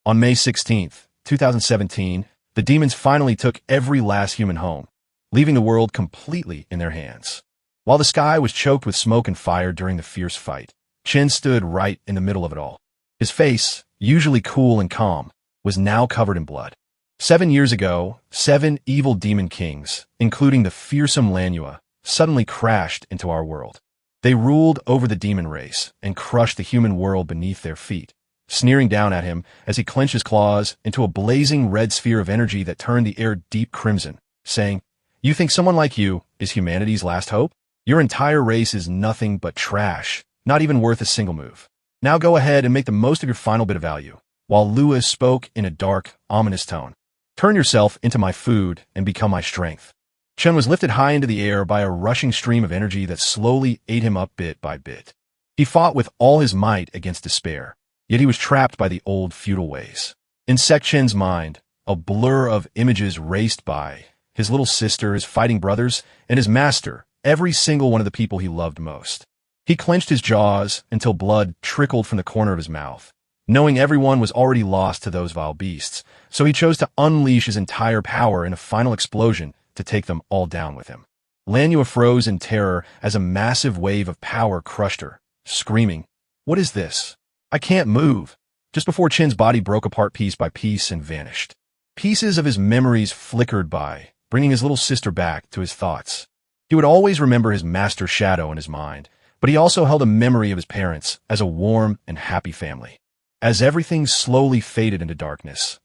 On May 16th, 2017, the demons finally took every last human home, leaving the world completely in their hands. While the sky was choked with smoke and fire during the fierce fight, Chen stood right in the middle of it all. His face, usually cool and calm, was now covered in blood. 7 years ago, 7 evil demon kings, including the fearsome Manhwa, suddenly crashed into our world. They ruled over the demon race and crushed the human world beneath their feet, sneering down at him as he clenched his claws into a blazing red sphere of energy that turned the air deep crimson, saying, "You think someone like you is humanity's last hope? Your entire race is nothing but trash, not even worth a single move. Now go ahead and make the most of your final bit of value." While Lewis spoke in a dark, ominous tone, "Turn yourself into my food and become my strength." Chen was lifted high into the air by a rushing stream of energy that slowly ate him up bit by bit. He fought with all his might against despair, yet he was trapped by the old feudal ways. In Sek Chen's mind, a blur of images raced by: his little sister, his fighting brothers, and his master, every single one of the people he loved most. He clenched his jaws until blood trickled from the corner of his mouth, knowing everyone was already lost to those vile beasts, so he chose to unleash his entire power in a final explosion to take them all down with him. Lanua froze in terror as a massive wave of power crushed her, screaming, "What is this? I can't move," just before Chen's body broke apart piece by piece and vanished. Pieces of his memories flickered by, bringing his little sister back to his thoughts. He would always remember his master's shadow in his mind, but he also held a memory of his parents as a warm and happy family. As everything slowly faded into darkness,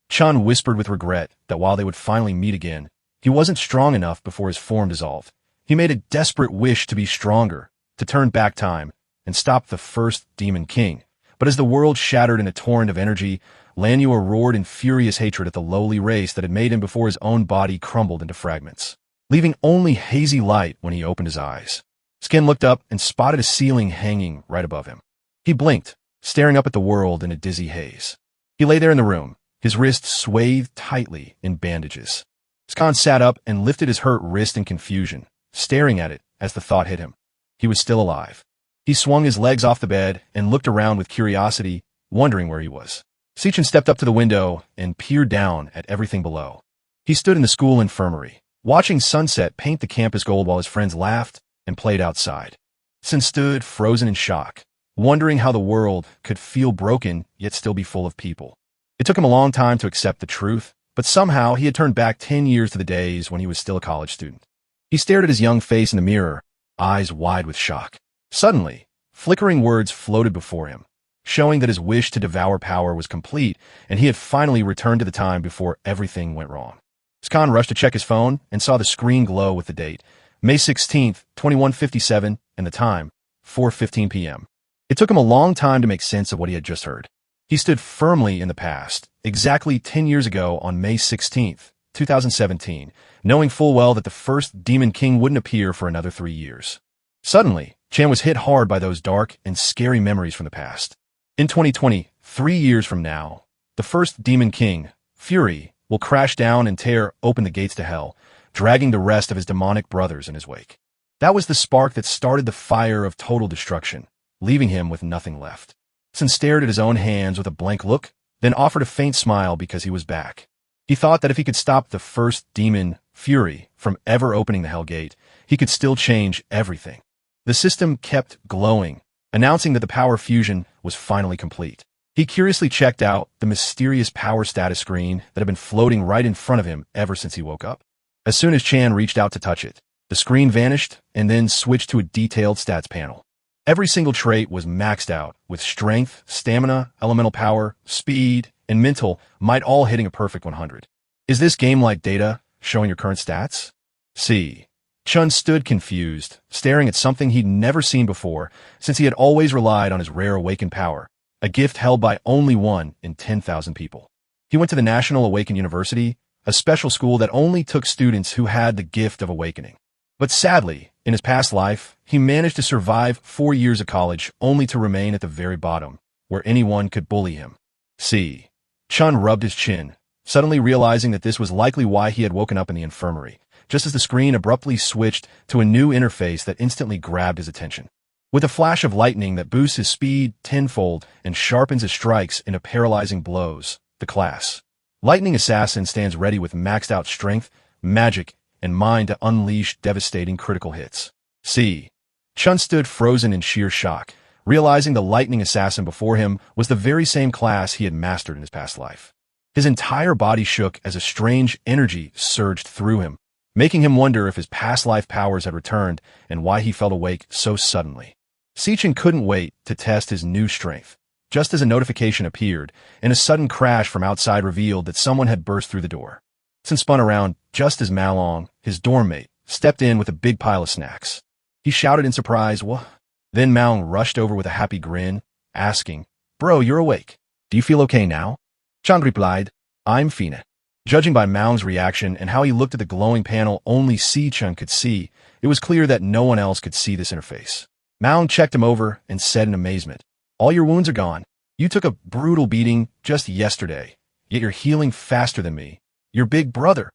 Chun whispered with regret that while they would finally meet again, he wasn't strong enough before his form dissolved. He made a desperate wish to be stronger, to turn back time, and stop the first demon king. But as the world shattered in a torrent of energy, Lanua roared in furious hatred at the lowly race that had made him before his own body crumbled into fragments, leaving only hazy light when he opened his eyes. Skin looked up and spotted a ceiling hanging right above him. He blinked, staring up at the world in a dizzy haze. He lay there in the room, his wrists swathed tightly in bandages. Skan sat up and lifted his hurt wrist in confusion, staring at it as the thought hit him. He was still alive. He swung his legs off the bed and looked around with curiosity, wondering where he was. Sichin stepped up to the window and peered down at everything below. He stood in the school infirmary, watching sunset paint the campus gold while his friends laughed and played outside. Sin stood frozen in shock, wondering how the world could feel broken yet still be full of people. It took him a long time to accept the truth, but somehow he had turned back 10 years to the days when he was still a college student. He stared at his young face in the mirror, eyes wide with shock. Suddenly, flickering words floated before him, showing that his wish to devour power was complete, and he had finally returned to the time before everything went wrong. Skan rushed to check his phone and saw the screen glow with the date, May 16th, 2157, and the time, 4:15 p.m. It took him a long time to make sense of what he had just heard. He stood firmly in the past, exactly 10 years ago on May 16th, 2017, knowing full well that the first Demon King wouldn't appear for another 3 years. Suddenly, Chan was hit hard by those dark and scary memories from the past. In 2020, 3 years from now, the first Demon King, Fury, will crash down and tear open the gates to hell, dragging the rest of his demonic brothers in his wake. That was the spark that started the fire of total destruction, leaving him with nothing left. Sin stared at his own hands with a blank look, then offered a faint smile because he was back. He thought that if he could stop the first demon, Fury, from ever opening the Hell Gate, he could still change everything. The system kept glowing, announcing that the power fusion was finally complete. He curiously checked out the mysterious power status screen that had been floating right in front of him ever since he woke up. As soon as Chan reached out to touch it, the screen vanished and then switched to a detailed stats panel. Every single trait was maxed out, with strength, stamina, elemental power, speed, and mental might all hitting a perfect 100. Is this game-like data showing your current stats? Chun stood confused, staring at something he'd never seen before, since he had always relied on his rare awakened power, a gift held by only 1 in 10,000 people. He went to the National Awakened University, a special school that only took students who had the gift of awakening. But sadly, in his past life, he managed to survive 4 years of college only to remain at the very bottom, where anyone could bully him. Chun rubbed his chin, suddenly realizing that this was likely why he had woken up in the infirmary, just as the screen abruptly switched to a new interface that instantly grabbed his attention. with a flash of lightning that boosts his speed tenfold and sharpens his strikes into paralyzing blows. The class Lightning Assassin stands ready with maxed out strength, magic, and mind to unleash devastating critical hits. Chun stood frozen in sheer shock, realizing the Lightning Assassin before him was the very same class he had mastered in his past life. His entire body shook as a strange energy surged through him, making him wonder if his past life powers had returned and why he felt awake so suddenly. Sichin couldn't wait to test his new strength, just as a notification appeared, and a sudden crash from outside revealed that someone had burst through the door. Sichin spun around just as Malong, his dorm mate, stepped in with a big pile of snacks. He shouted in surprise, "What?" Then Malong rushed over with a happy grin, asking, "Bro, you're awake. Do you feel okay now?" Chan replied, "I'm fine." Judging by Malong's reaction and how he looked at the glowing panel only Chun could see, it was clear that no one else could see this interface. Malong checked him over and said in amazement, "All your wounds are gone. You took a brutal beating just yesterday, yet you're healing faster than me. Your big brother."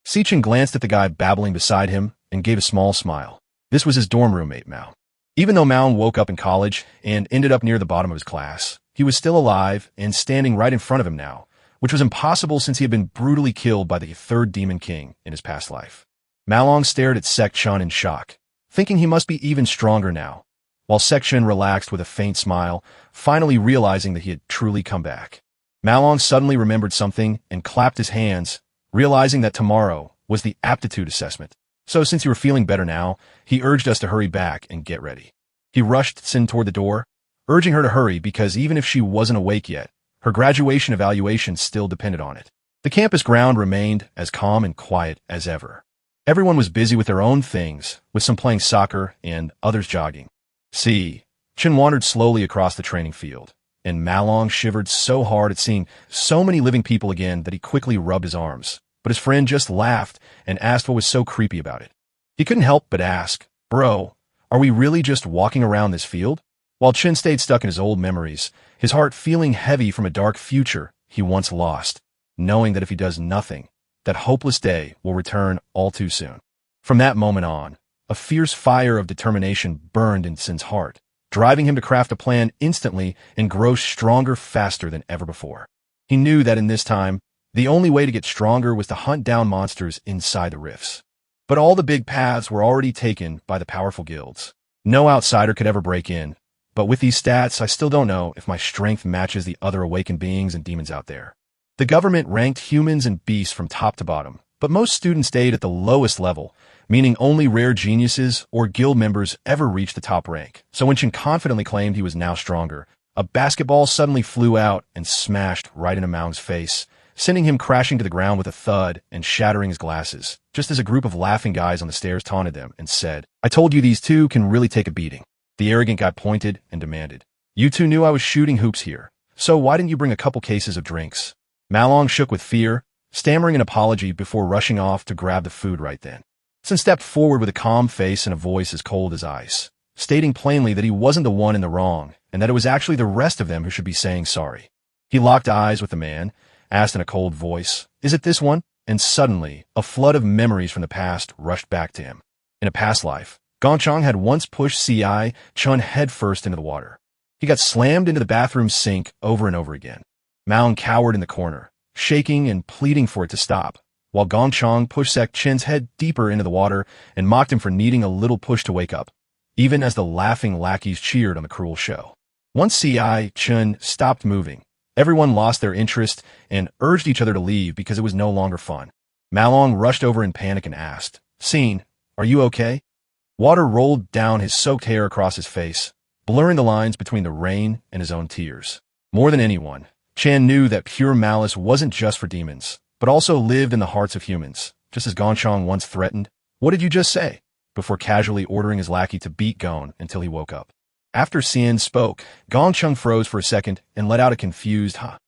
Chun glanced at the guy babbling beside him and gave a small smile. This was his dorm roommate, Mao. Even though Malong woke up in college and ended up near the bottom of his class, he was still alive and standing right in front of him now, which was impossible since he had been brutally killed by the third Demon King in his past life. Malong stared at Chun in shock, thinking he must be even stronger now, while Chun relaxed with a faint smile, finally realizing that he had truly come back. Malong suddenly remembered something and clapped his hands, realizing that tomorrow was the aptitude assessment. So since you were feeling better now, he urged us to hurry back and get ready. He rushed Sin toward the door, urging her to hurry because even if she wasn't awake yet, her graduation evaluation still depended on it. The campus ground remained as calm and quiet as ever. Everyone was busy with their own things, with some playing soccer and others jogging. Chun wandered slowly across the training field, and Malong shivered so hard at seeing so many living people again that he quickly rubbed his arms. But his friend just laughed and asked what was so creepy about it. He couldn't help but ask, "Bro, are we really just walking around this field?" While Chun stayed stuck in his old memories, his heart feeling heavy from a dark future he once lost, knowing that if he does nothing, that hopeless day will return all too soon. From that moment on, a fierce fire of determination burned in Sin's heart, driving him to craft a plan instantly and grow stronger faster than ever before. He knew that in this time, the only way to get stronger was to hunt down monsters inside the rifts. But all the big paths were already taken by the powerful guilds. No outsider could ever break in, but with these stats, I still don't know if my strength matches the other awakened beings and demons out there. The government ranked humans and beasts from top to bottom, but most students stayed at the lowest level, meaning only rare geniuses or guild members ever reached the top rank. So when Chin confidently claimed he was now stronger, a basketball suddenly flew out and smashed right into Maung's face, sending him crashing to the ground with a thud and shattering his glasses, just as a group of laughing guys on the stairs taunted them and said, "I told you these two can really take a beating." The arrogant guy pointed and demanded, "You two knew I was shooting hoops here, so why didn't you bring a couple cases of drinks?" Malong shook with fear, stammering an apology before rushing off to grab the food right then. Sin stepped forward with a calm face and a voice as cold as ice, stating plainly that he wasn't the one in the wrong and that it was actually the rest of them who should be saying sorry. He locked eyes with the man, asked in a cold voice, "Is it this one?" And suddenly, a flood of memories from the past rushed back to him. In a past life, Gongchang had once pushed Chun headfirst into the water. He got slammed into the bathroom sink over and over again. Maung cowered in the corner, shaking and pleading for it to stop, while Gongchang pushed Chin's head deeper into the water and mocked him for needing a little push to wake up, even as the laughing lackeys cheered on the cruel show. Once Chun stopped moving, everyone lost their interest and urged each other to leave because it was no longer fun. Malong rushed over in panic and asked, "Scene, are you okay?" Water rolled down his soaked hair across his face, blurring the lines between the rain and his own tears. More than anyone, Chan knew that pure malice wasn't just for demons, but also lived in the hearts of humans, just as Gongchang once threatened, "What did you just say?" before casually ordering his lackey to beat Gon until he woke up. After Xian spoke, Gongchang froze for a second and let out a confused "huh."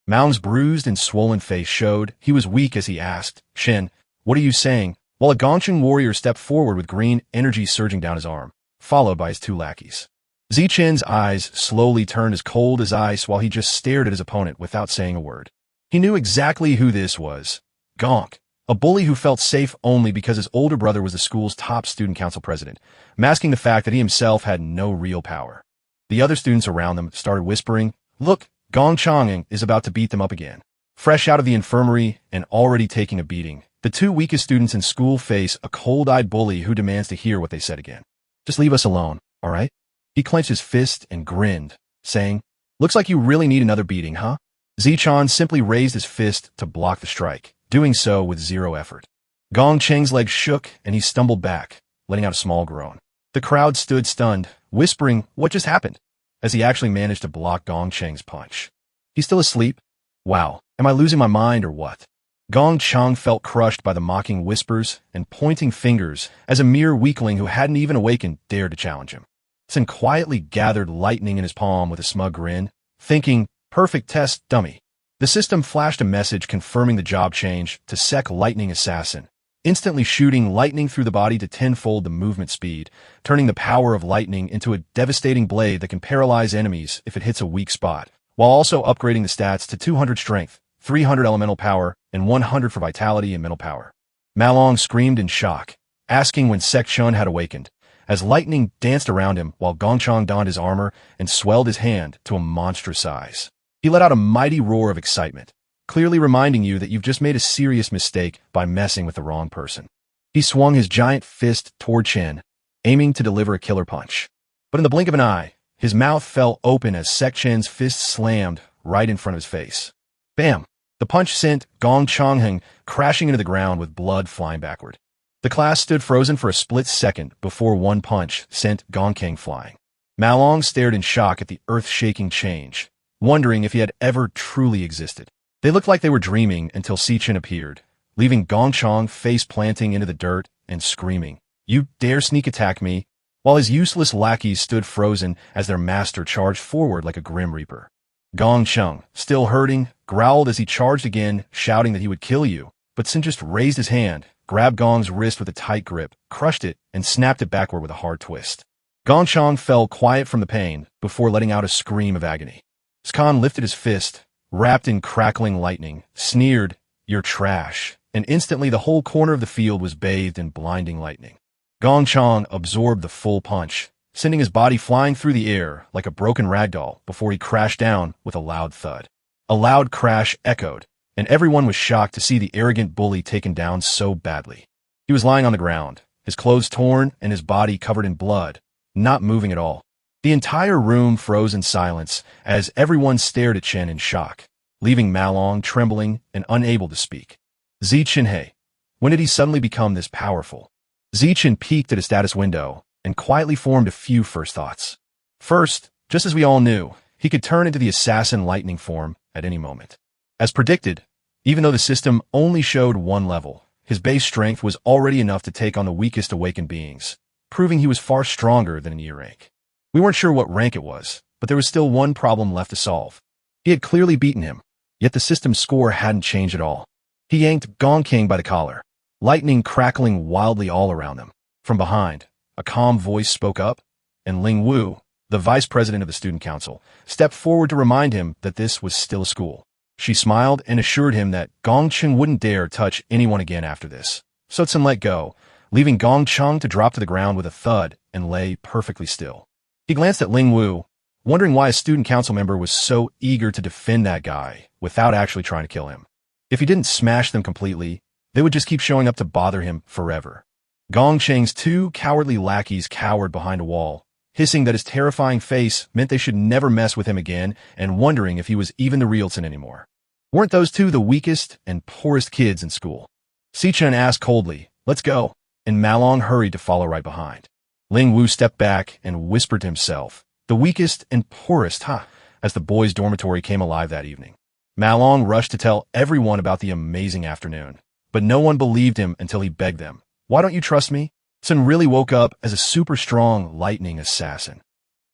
Maung's bruised and swollen face showed he was weak as he asked, "Shin, what are you saying?" while a Gongchang warrior stepped forward with green energy surging down his arm, followed by his two lackeys. Zichen's eyes slowly turned as cold as ice while he just stared at his opponent without saying a word. He knew exactly who this was. Gonk, A bully who felt safe only because his older brother was the school's top student council president, masking the fact that he himself had no real power. The other students around them started whispering, "Look, Gong Chang is about to beat them up again." Fresh out of the infirmary and already taking a beating, the two weakest students in school face a cold-eyed bully who demands to hear what they said again. "Just leave us alone, all right?" He clenched his fist and grinned, saying, "Looks like you really need another beating, huh?" Zichan simply raised his fist to block the strike, doing so with zero effort. Gong Cheng's legs shook and he stumbled back, letting out a small groan. The crowd stood stunned, whispering, "What just happened?" as he actually managed to block Gong Cheng's punch. "He's still asleep? Wow, am I losing my mind or what?" Gong Chang felt crushed by the mocking whispers and pointing fingers as a mere weakling who hadn't even awakened dared to challenge him. Sin quietly gathered lightning in his palm with a smug grin, thinking, "Perfect test, dummy." The system flashed a message confirming the job change to Sec Lightning Assassin, instantly shooting lightning through the body to tenfold the movement speed, turning the power of lightning into a devastating blade that can paralyze enemies if it hits a weak spot, while also upgrading the stats to 200 strength, 300 elemental power, and 100 for vitality and mental power. Malong screamed in shock, asking when Sec Chun had awakened, as lightning danced around him while Gongchang donned his armor and swelled his hand to a monstrous size. He let out a mighty roar of excitement, clearly reminding you that you've just made a serious mistake by messing with the wrong person. He swung his giant fist toward Chen, aiming to deliver a killer punch. But in the blink of an eye, his mouth fell open as Sec Chen's fist slammed right in front of his face. Bam! The punch sent Gong Changheng crashing into the ground with blood flying backward. The class stood frozen for a split second before one punch sent Gong Keng flying. Malong stared in shock at the earth-shaking change, wondering if he had ever truly existed. They looked like they were dreaming until Sichin appeared, leaving Gong Chang face-planting into the dirt and screaming, "You dare sneak attack me?" while his useless lackeys stood frozen as their master charged forward like a grim reaper. Gong Chang, still hurting, growled as he charged again, shouting that he would kill you, but Sin just raised his hand, grabbed Gong's wrist with a tight grip, crushed it, and snapped it backward with a hard twist. Gong Chang fell quiet from the pain before letting out a scream of agony. Skan lifted his fist, wrapped in crackling lightning, sneered, "You're trash," and instantly the whole corner of the field was bathed in blinding lightning. Gong Chang absorbed the full punch, sending his body flying through the air like a broken ragdoll before he crashed down with a loud thud. A loud crash echoed, and everyone was shocked to see the arrogant bully taken down so badly. He was lying on the ground, his clothes torn and his body covered in blood, not moving at all. The entire room froze in silence as everyone stared at Chen in shock, leaving Malong trembling and unable to speak. Zichin, when did he suddenly become this powerful? Zichin peeked at his status window and quietly formed a few first thoughts. First, just as we all knew, he could turn into the assassin lightning form at any moment. As predicted, even though the system only showed one level, his base strength was already enough to take on the weakest awakened beings, proving he was far stronger than an E rank. We weren't sure what rank it was, but there was still one problem left to solve. He had clearly beaten him, yet the system's score hadn't changed at all. He yanked Gong King by the collar, lightning crackling wildly all around them. From behind, a calm voice spoke up, and Ling Wu, the vice president of the student council, stepped forward to remind him that this was still a school. She smiled and assured him that Gong Cheng wouldn't dare touch anyone again after this. So Tsun let go, leaving Gong Cheng to drop to the ground with a thud and lay perfectly still. He glanced at Ling Wu, wondering why a student council member was so eager to defend that guy without actually trying to kill him. If he didn't smash them completely, they would just keep showing up to bother him forever. Gong Cheng's two cowardly lackeys cowered behind a wall, hissing that his terrifying face meant they should never mess with him again and wondering if he was even the real Tsun anymore. Weren't those two the weakest and poorest kids in school? Sichen asked coldly, "Let's go," and Malong hurried to follow right behind. Ling Wu stepped back and whispered to himself, "The weakest and poorest, huh?" as the boys' dormitory came alive that evening. Malong rushed to tell everyone about the amazing afternoon, but no one believed him until he begged them, "Why don't you trust me?" Sun really woke up as a super strong lightning assassin.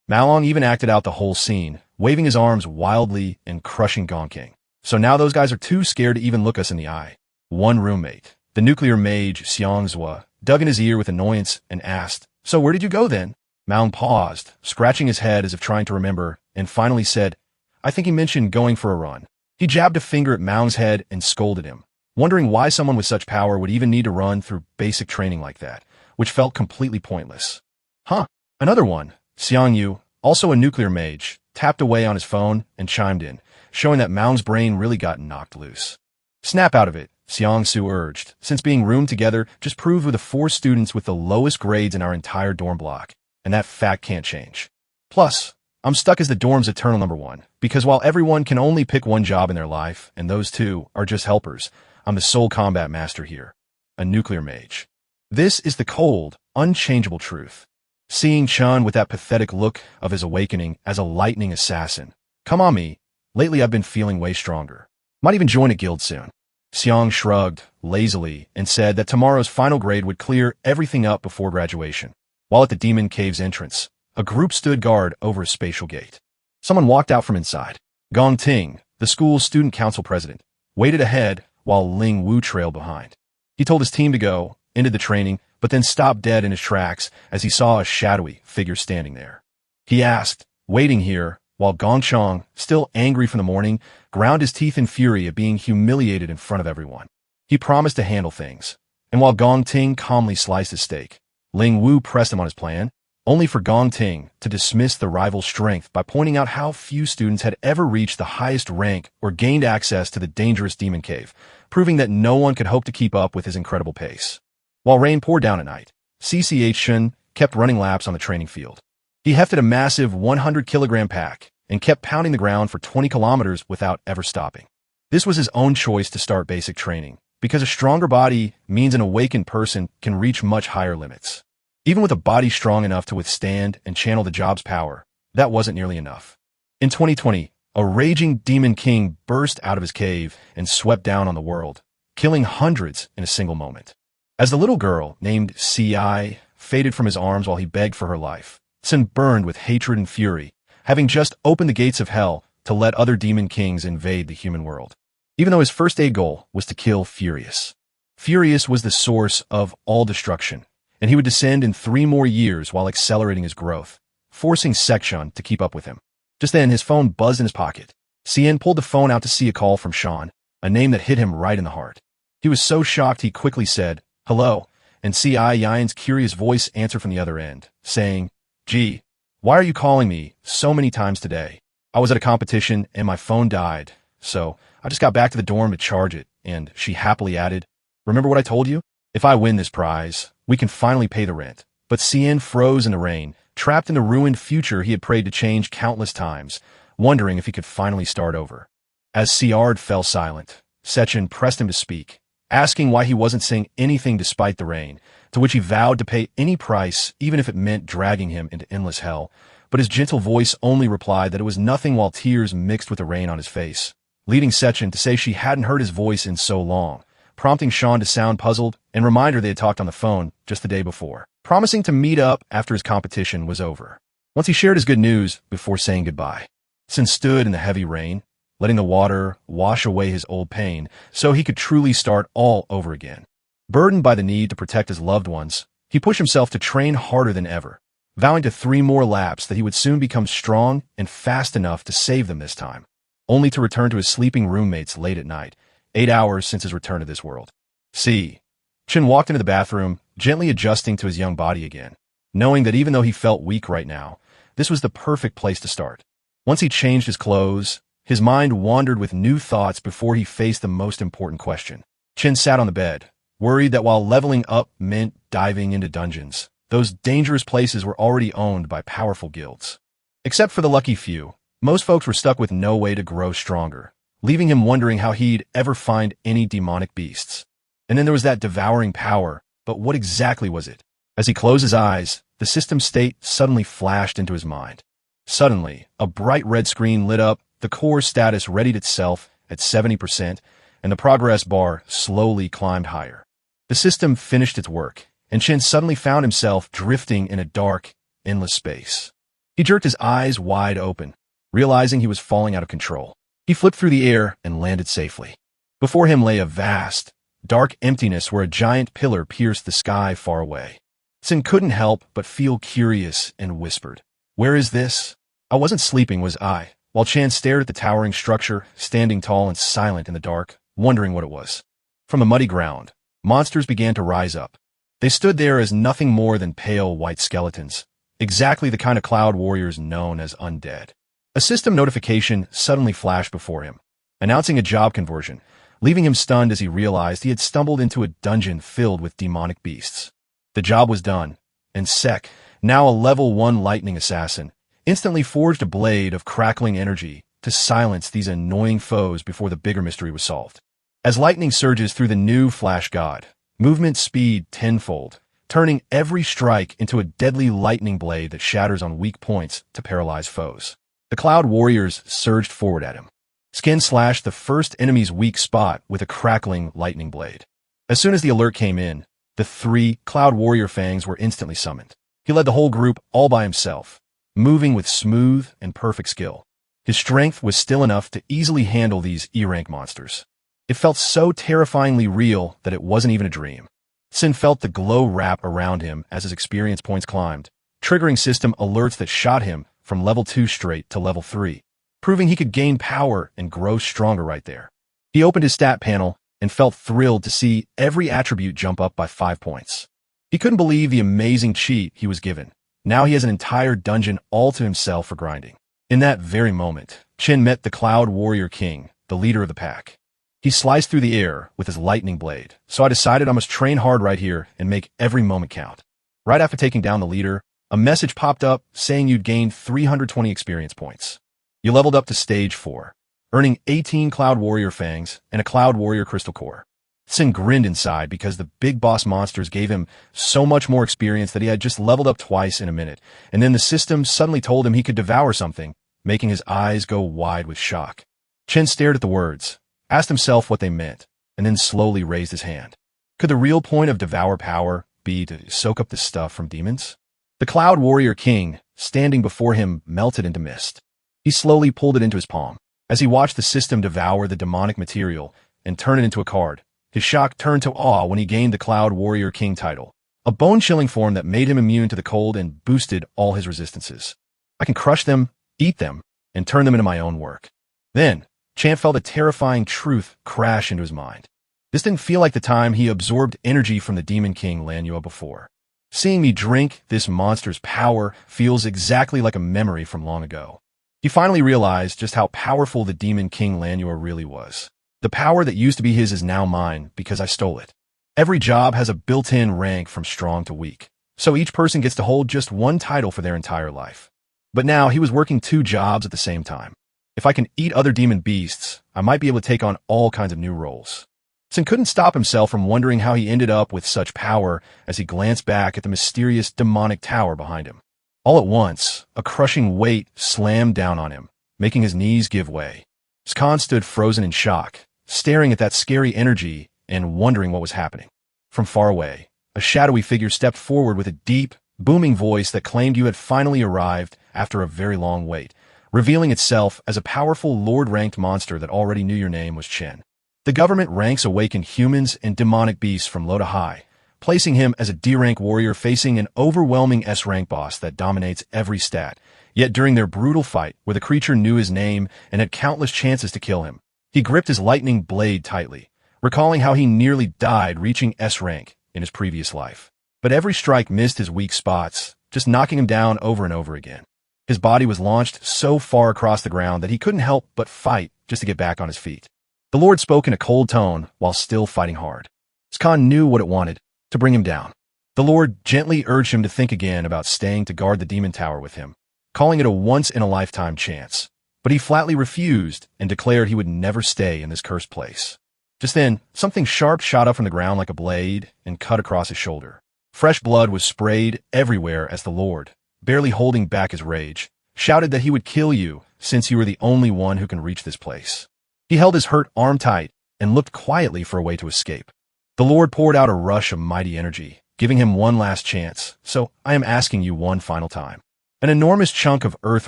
Malong even acted out the whole scene, waving his arms wildly and crushing Gong King. So now those guys are too scared to even look us in the eye. One roommate, the nuclear mage Xiangzhua, dug in his ear with annoyance and asked, "So where did you go then?" Malong paused, scratching his head as if trying to remember, and finally said, "I think he mentioned going for a run." He jabbed a finger at Malong's head and scolded him, wondering why someone with such power would even need to run through basic training like that, which felt completely pointless. Huh. Another one, Xiang Yu, also a nuclear mage, tapped away on his phone and chimed in, showing that Maung's brain really got knocked loose. Snap out of it, Xiang Su urged, since being roomed together just proved we're the 4 students with the lowest grades in our entire dorm block, and that fact can't change. Plus, I'm stuck as the dorm's eternal number 1, because while everyone can only pick one job in their life, and those 2 are just helpers, I'm the sole combat master here, a nuclear mage. This is the cold, unchangeable truth. Seeing Chun with that pathetic look of his awakening as a lightning assassin. Come on me, lately I've been feeling way stronger. Might even join a guild soon. Xiang shrugged, lazily, and said that tomorrow's final grade would clear everything up before graduation. While at the Demon Cave's entrance, a group stood guard over a spatial gate. Someone walked out from inside. Gong Ting, the school's student council president, waited ahead while Ling Wu trailed behind. He told his team to go, ended the training, but then stopped dead in his tracks as he saw a shadowy figure standing there. He asked, waiting here, while Gong Chong, still angry from the morning, ground his teeth in fury at being humiliated in front of everyone. He promised to handle things, and while Gong Ting calmly sliced his steak, Ling Wu pressed him on his plan, only for Gong Ting to dismiss the rival's strength by pointing out how few students had ever reached the highest rank or gained access to the dangerous Demon Cave, proving that no one could hope to keep up with his incredible pace. While rain poured down at night, CCH Shun kept running laps on the training field. He hefted a massive 100-kilogram pack and kept pounding the ground for 20 kilometers without ever stopping. This was his own choice to start basic training, because a stronger body means an awakened person can reach much higher limits. Even with a body strong enough to withstand and channel the job's power, that wasn't nearly enough. In 2020, a raging demon king burst out of his cave and swept down on the world, killing hundreds in a single moment. As the little girl, named C.I., faded from his arms while he begged for her life, Sin burned with hatred and fury, having just opened the gates of hell to let other demon kings invade the human world. Even though his first aid goal was to kill Furious. Furious was the source of all destruction, and he would descend in 3 more years while accelerating his growth, forcing Section to keep up with him. Just then, his phone buzzed in his pocket. Cien pulled the phone out to see a call from Sean, a name that hit him right in the heart. He was so shocked he quickly said, "Hello," and C.I. Yan's curious voice answered from the other end, saying, "Gee, why are you calling me so many times today? I was at a competition and my phone died, so I just got back to the dorm to charge it," and she happily added, "Remember what I told you? If I win this prize, we can finally pay the rent." But Cien froze in the rain, trapped in the ruined future he had prayed to change countless times, wondering if he could finally start over. As Ciard fell silent, Sechin pressed him to speak, asking why he wasn't saying anything despite the rain, to which he vowed to pay any price, even if it meant dragging him into endless hell. But his gentle voice only replied that it was nothing while tears mixed with the rain on his face, leading Sechin to say she hadn't heard his voice in so long, prompting Sean to sound puzzled and remind her they had talked on the phone just the day before, promising to meet up after his competition was over. Once he shared his good news before saying goodbye, Sin stood in the heavy rain, letting the water wash away his old pain so he could truly start all over again. Burdened by the need to protect his loved ones, he pushed himself to train harder than ever, vowing to 3 more laps that he would soon become strong and fast enough to save them this time, only to return to his sleeping roommates late at night, 8 hours since his return to this world. Chin walked into the bathroom, gently adjusting to his young body again, knowing that even though he felt weak right now, this was the perfect place to start. Once he changed his clothes, his mind wandered with new thoughts before he faced the most important question. Chin sat on the bed, worried that while leveling up meant diving into dungeons, those dangerous places were already owned by powerful guilds. Except for the lucky few, most folks were stuck with no way to grow stronger, leaving him wondering how he'd ever find any demonic beasts. And then there was that devouring power, but what exactly was it? As he closed his eyes, the system state suddenly flashed into his mind. Suddenly, a bright red screen lit up, the core status readied itself at 70%, and the progress bar slowly climbed higher. The system finished its work, and Chin suddenly found himself drifting in a dark, endless space. He jerked his eyes wide open, realizing he was falling out of control. He flipped through the air and landed safely. Before him lay a vast, dark emptiness where a giant pillar pierced the sky far away. Sin couldn't help but feel curious and whispered, "Where is this?" "I wasn't sleeping, was I?" While Chan stared at the towering structure, standing tall and silent in the dark, wondering what it was. From the muddy ground, monsters began to rise up. They stood there as nothing more than pale white skeletons, exactly the kind of cloud warriors known as undead. A system notification suddenly flashed before him, announcing a job conversion, leaving him stunned as he realized he had stumbled into a dungeon filled with demonic beasts. The job was done, and Sek, now a level 1 lightning assassin, instantly forged a blade of crackling energy to silence these annoying foes before the bigger mystery was solved. As lightning surges through the new Flash God, movement speed tenfold, turning every strike into a deadly lightning blade that shatters on weak points to paralyze foes. The Cloud Warriors surged forward at him. Skin slashed the first enemy's weak spot with a crackling lightning blade. As soon as the alert came in, the 3 Cloud Warrior fangs were instantly summoned. He led the whole group all by himself, moving with smooth and perfect skill. His strength was still enough to easily handle these E-rank monsters. It felt so terrifyingly real that it wasn't even a dream. Sin felt the glow wrap around him as his experience points climbed, triggering system alerts that shot him from level 2 straight to level 3, proving he could gain power and grow stronger right there. He opened his stat panel and felt thrilled to see every attribute jump up by 5 points. He couldn't believe the amazing cheat he was given. Now he has an entire dungeon all to himself for grinding. In that very moment, Chin met the Cloud Warrior King, the leader of the pack. He sliced through the air with his lightning blade, so I decided I must train hard right here and make every moment count. Right after taking down the leader, a message popped up saying you'd gained 320 experience points. You leveled up to stage 4, earning 18 Cloud Warrior fangs and a Cloud Warrior crystal core. Sin grinned inside because the big boss monsters gave him so much more experience that he had just leveled up twice in a minute, and then the system suddenly told him he could devour something, making his eyes go wide with shock. Chin stared at the words, asked himself what they meant, and then slowly raised his hand. Could the real point of devour power be to soak up the stuff from demons? The Cloud Warrior King, standing before him, melted into mist. He slowly pulled it into his palm. As he watched the system devour the demonic material and turn it into a card, his shock turned to awe when he gained the Cloud Warrior King title, a bone-chilling form that made him immune to the cold and boosted all his resistances. I can crush them, eat them, and turn them into my own work. Then, Chan felt a terrifying truth crash into his mind. This didn't feel like the time he absorbed energy from the Demon King Manhwa before. Seeing me drink this monster's power feels exactly like a memory from long ago. He finally realized just how powerful the Demon King Manhwa really was. The power that used to be his is now mine because I stole it. Every job has a built-in rank from strong to weak, so each person gets to hold just one title for their entire life. But now he was working 2 jobs at the same time. If I can eat other demon beasts, I might be able to take on all kinds of new roles. Sin couldn't stop himself from wondering how he ended up with such power as he glanced back at the mysterious demonic tower behind him. All at once, a crushing weight slammed down on him, making his knees give way. Skan stood frozen in shock, staring at that scary energy and wondering what was happening. From far away, a shadowy figure stepped forward with a deep, booming voice that claimed you had finally arrived after a very long wait, revealing itself as a powerful Lord-ranked monster that already knew your name was Chen. The government ranks awakened humans and demonic beasts from low to high, placing him as a D-rank warrior facing an overwhelming S-rank boss that dominates every stat. Yet during their brutal fight, where the creature knew his name and had countless chances to kill him, he gripped his lightning blade tightly, recalling how he nearly died reaching S-rank in his previous life. But every strike missed his weak spots, just knocking him down over and over again. His body was launched so far across the ground that he couldn't help but fight just to get back on his feet. The Lord spoke in a cold tone while still fighting hard. Skan knew what it wanted, to bring him down. The Lord gently urged him to think again about staying to guard the demon tower with him, calling it a once-in-a-lifetime chance. But he flatly refused and declared he would never stay in this cursed place. Just then, something sharp shot up from the ground like a blade and cut across his shoulder. Fresh blood was sprayed everywhere as the Lord, barely holding back his rage, shouted that he would kill you since you were the only one who can reach this place. He held his hurt arm tight and looked quietly for a way to escape. The Lord poured out a rush of mighty energy, giving him one last chance, so I am asking you one final time. An enormous chunk of earth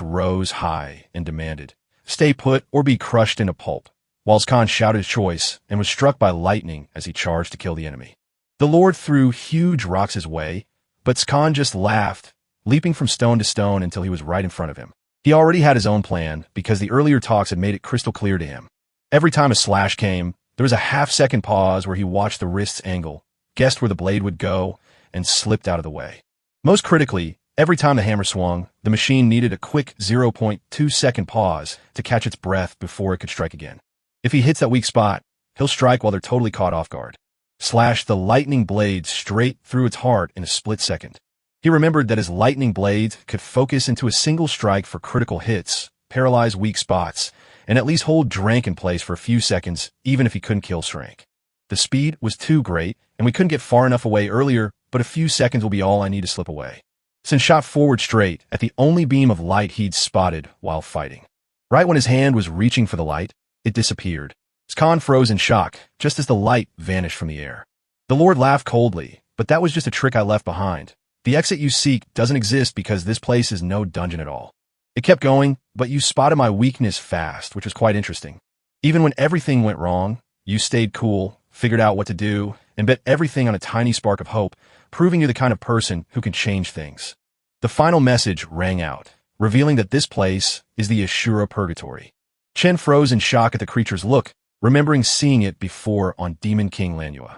rose high and demanded, stay put or be crushed into pulp, while Skan shouted his choice and was struck by lightning as he charged to kill the enemy. The Lord threw huge rocks his way, but Skan just laughed, leaping from stone to stone until he was right in front of him. He already had his own plan because the earlier talks had made it crystal clear to him. Every time a slash came, There was a half-second pause where he watched the wrist's angle, guessed where the blade would go, and slipped out of the way. Most critically, every time the hammer swung, the machine needed a quick 0.2-second pause to catch its breath before it could strike again. If he hits that weak spot, he'll strike while they're totally caught off guard. Slash the lightning blade straight through its heart in a split second. He remembered that his lightning blade could focus into a single strike for critical hits, paralyze weak spots, and at least hold Drank in place for a few seconds, even if he couldn't kill Shrank. The speed was too great, and we couldn't get far enough away earlier, but a few seconds will be all I need to slip away. Sin shot forward straight at the only beam of light he'd spotted while fighting. Right when his hand was reaching for the light, it disappeared. Khan froze in shock, just as the light vanished from the air. The Lord laughed coldly, but that was just a trick I left behind. The exit you seek doesn't exist because this place is no dungeon at all. It kept going, but you spotted my weakness fast, which was quite interesting. Even when everything went wrong, you stayed cool, figured out what to do, and bet everything on a tiny spark of hope, proving you're the kind of person who can change things. The final message rang out, revealing that this place is the Ashura Purgatory. Chen froze in shock at the creature's look, remembering seeing it before on Demon King Manhwa.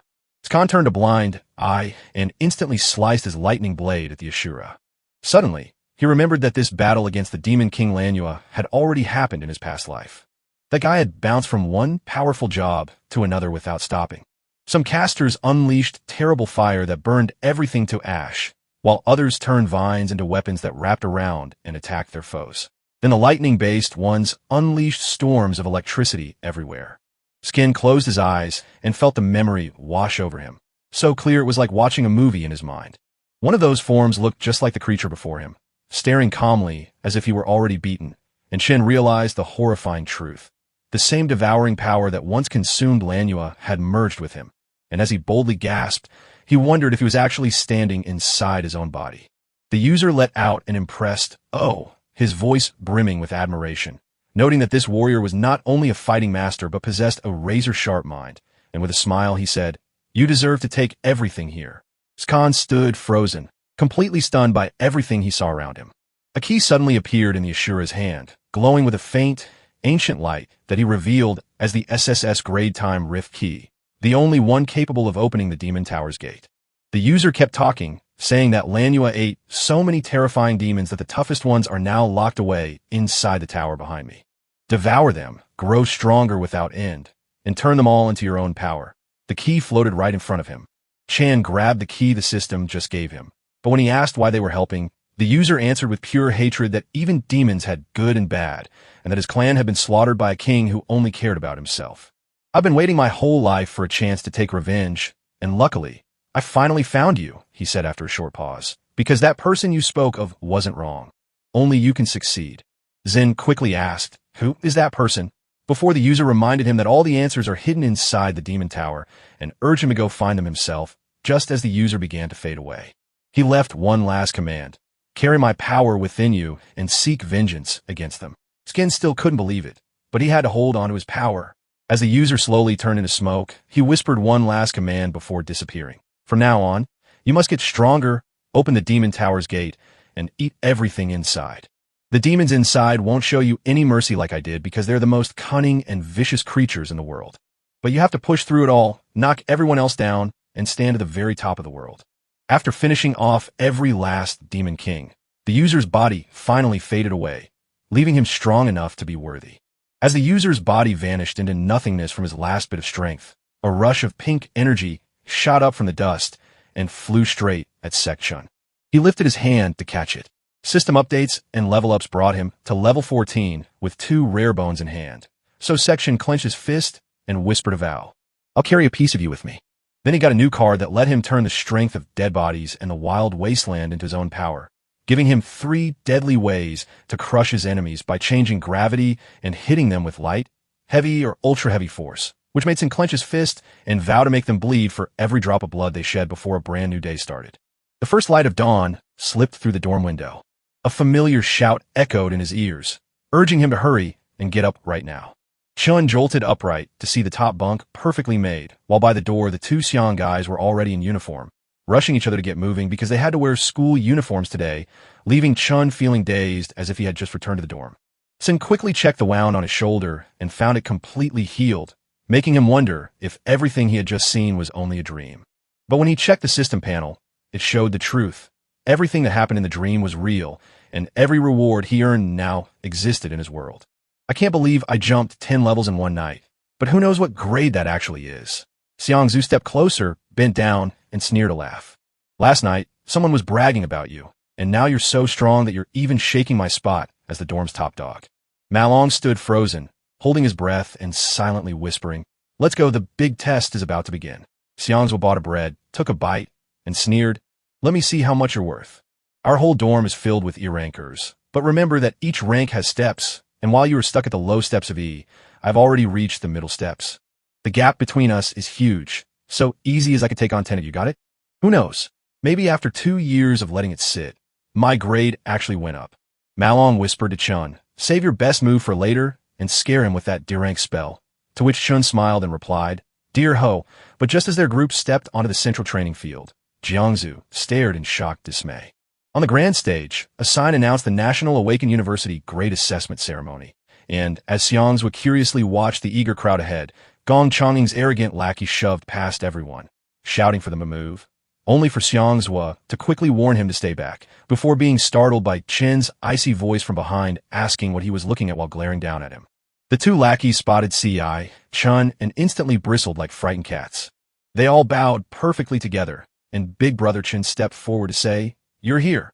Khan turned a blind eye and instantly sliced his lightning blade at the Ashura. Suddenly, he remembered that this battle against the Demon King Manhwa had already happened in his past life. That guy had bounced from one powerful job to another without stopping. Some casters unleashed terrible fire that burned everything to ash, while others turned vines into weapons that wrapped around and attacked their foes. Then the lightning-based ones unleashed storms of electricity everywhere. Skin closed his eyes and felt the memory wash over him. So clear it was like watching a movie in his mind. One of those forms looked just like the creature before him, staring calmly as if he were already beaten, and Shen realized the horrifying truth. The same devouring power that once consumed Manhwa had merged with him, and as he boldly gasped, he wondered if he was actually standing inside his own body. The user let out an impressed, "Oh," his voice brimming with admiration, noting that this warrior was not only a fighting master but possessed a razor-sharp mind, and with a smile he said, "You deserve to take everything here." Khan stood frozen, completely stunned by everything he saw around him. A key suddenly appeared in the Ashura's hand, glowing with a faint, ancient light that he revealed as the SSS Grade Time Rift Key, the only one capable of opening the Demon Tower's gate. The user kept talking, saying that Manhwa ate so many terrifying demons that the toughest ones are now locked away inside the tower behind me. Devour them, grow stronger without end, and turn them all into your own power. The key floated right in front of him. Chan grabbed the key the system just gave him, but when he asked why they were helping, the user answered with pure hatred that even demons had good and bad, and that his clan had been slaughtered by a king who only cared about himself. "I've been waiting my whole life for a chance to take revenge, and luckily, I finally found you," he said after a short pause, "because that person you spoke of wasn't wrong. Only you can succeed." Zen quickly asked, "Who is that person?" before the user reminded him that all the answers are hidden inside the Demon Tower and urged him to go find them himself, just as the user began to fade away. He left one last command: "Carry my power within you and seek vengeance against them." Skin still couldn't believe it, but he had to hold on to his power. As the user slowly turned into smoke, he whispered one last command before disappearing. "From now on, you must get stronger, open the Demon Tower's gate, and eat everything inside. The demons inside won't show you any mercy like I did because they're the most cunning and vicious creatures in the world. But you have to push through it all, knock everyone else down, and stand at the very top of the world." After finishing off every last Demon King, the user's body finally faded away, leaving him strong enough to be worthy. As the user's body vanished into nothingness from his last bit of strength, a rush of pink energy shot up from the dust and flew straight at Sek-chun. He lifted his hand to catch it. System updates and level-ups brought him to level 14 with 2 rare bones in hand. So Sek-chun clenched his fist and whispered a vow. "I'll carry a piece of you with me." Then he got a new card that let him turn the strength of dead bodies and the wild wasteland into his own power, giving him 3 deadly ways to crush his enemies by changing gravity and hitting them with light, heavy, or ultra-heavy force, which made him clench his fist and vow to make them bleed for every drop of blood they shed before a brand new day started. The first light of dawn slipped through the dorm window. A familiar shout echoed in his ears, urging him to hurry and get up right now. Chun jolted upright to see the top bunk perfectly made, while by the door the 2 Xiong guys were already in uniform, rushing each other to get moving because they had to wear school uniforms today, leaving Chun feeling dazed as if he had just returned to the dorm. Sin quickly checked the wound on his shoulder and found it completely healed, making him wonder if everything he had just seen was only a dream. But when he checked the system panel, it showed the truth. Everything that happened in the dream was real, and every reward he earned now existed in his world. I can't believe I jumped 10 levels in one night, but who knows what grade that actually is. Xiangzu stepped closer, bent down, and sneered a laugh. Last night, someone was bragging about you, and now you're so strong that you're even shaking my spot as the dorm's top dog. Malong stood frozen, holding his breath and silently whispering, "Let's go, the big test is about to begin." Xiangzu bought a bread, took a bite, and sneered, "Let me see how much you're worth. Our whole dorm is filled with E-rankers, but remember that each rank has steps, and while you are stuck at the low steps of E, I've already reached the middle steps. The gap between us is huge, so easy as I could take on 10 of you, got it? Who knows? Maybe after 2 years of letting it sit, my grade actually went up." Malong whispered to Chun, "Save your best move for later and scare him with that D-rank spell," to which Chun smiled and replied, "Dear Ho," but just as their group stepped onto the central training field, Jiangzu stared in shocked dismay. On the grand stage, a sign announced the National Awaken University Grade Assessment Ceremony, and as Xiangzu curiously watched the eager crowd ahead, Gong Changing's arrogant lackey shoved past everyone, shouting for them to move, only for Xiangzu to quickly warn him to stay back, before being startled by Chen's icy voice from behind asking what he was looking at while glaring down at him. The two lackeys spotted Ci, Chun, and instantly bristled like frightened cats. They all bowed perfectly together, and Big Brother Chen stepped forward to say, "You're here."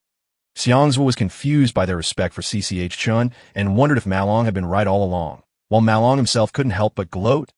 Xiangzu was confused by their respect for CCH Chun and wondered if Malong had been right all along, while Malong himself couldn't help but gloat.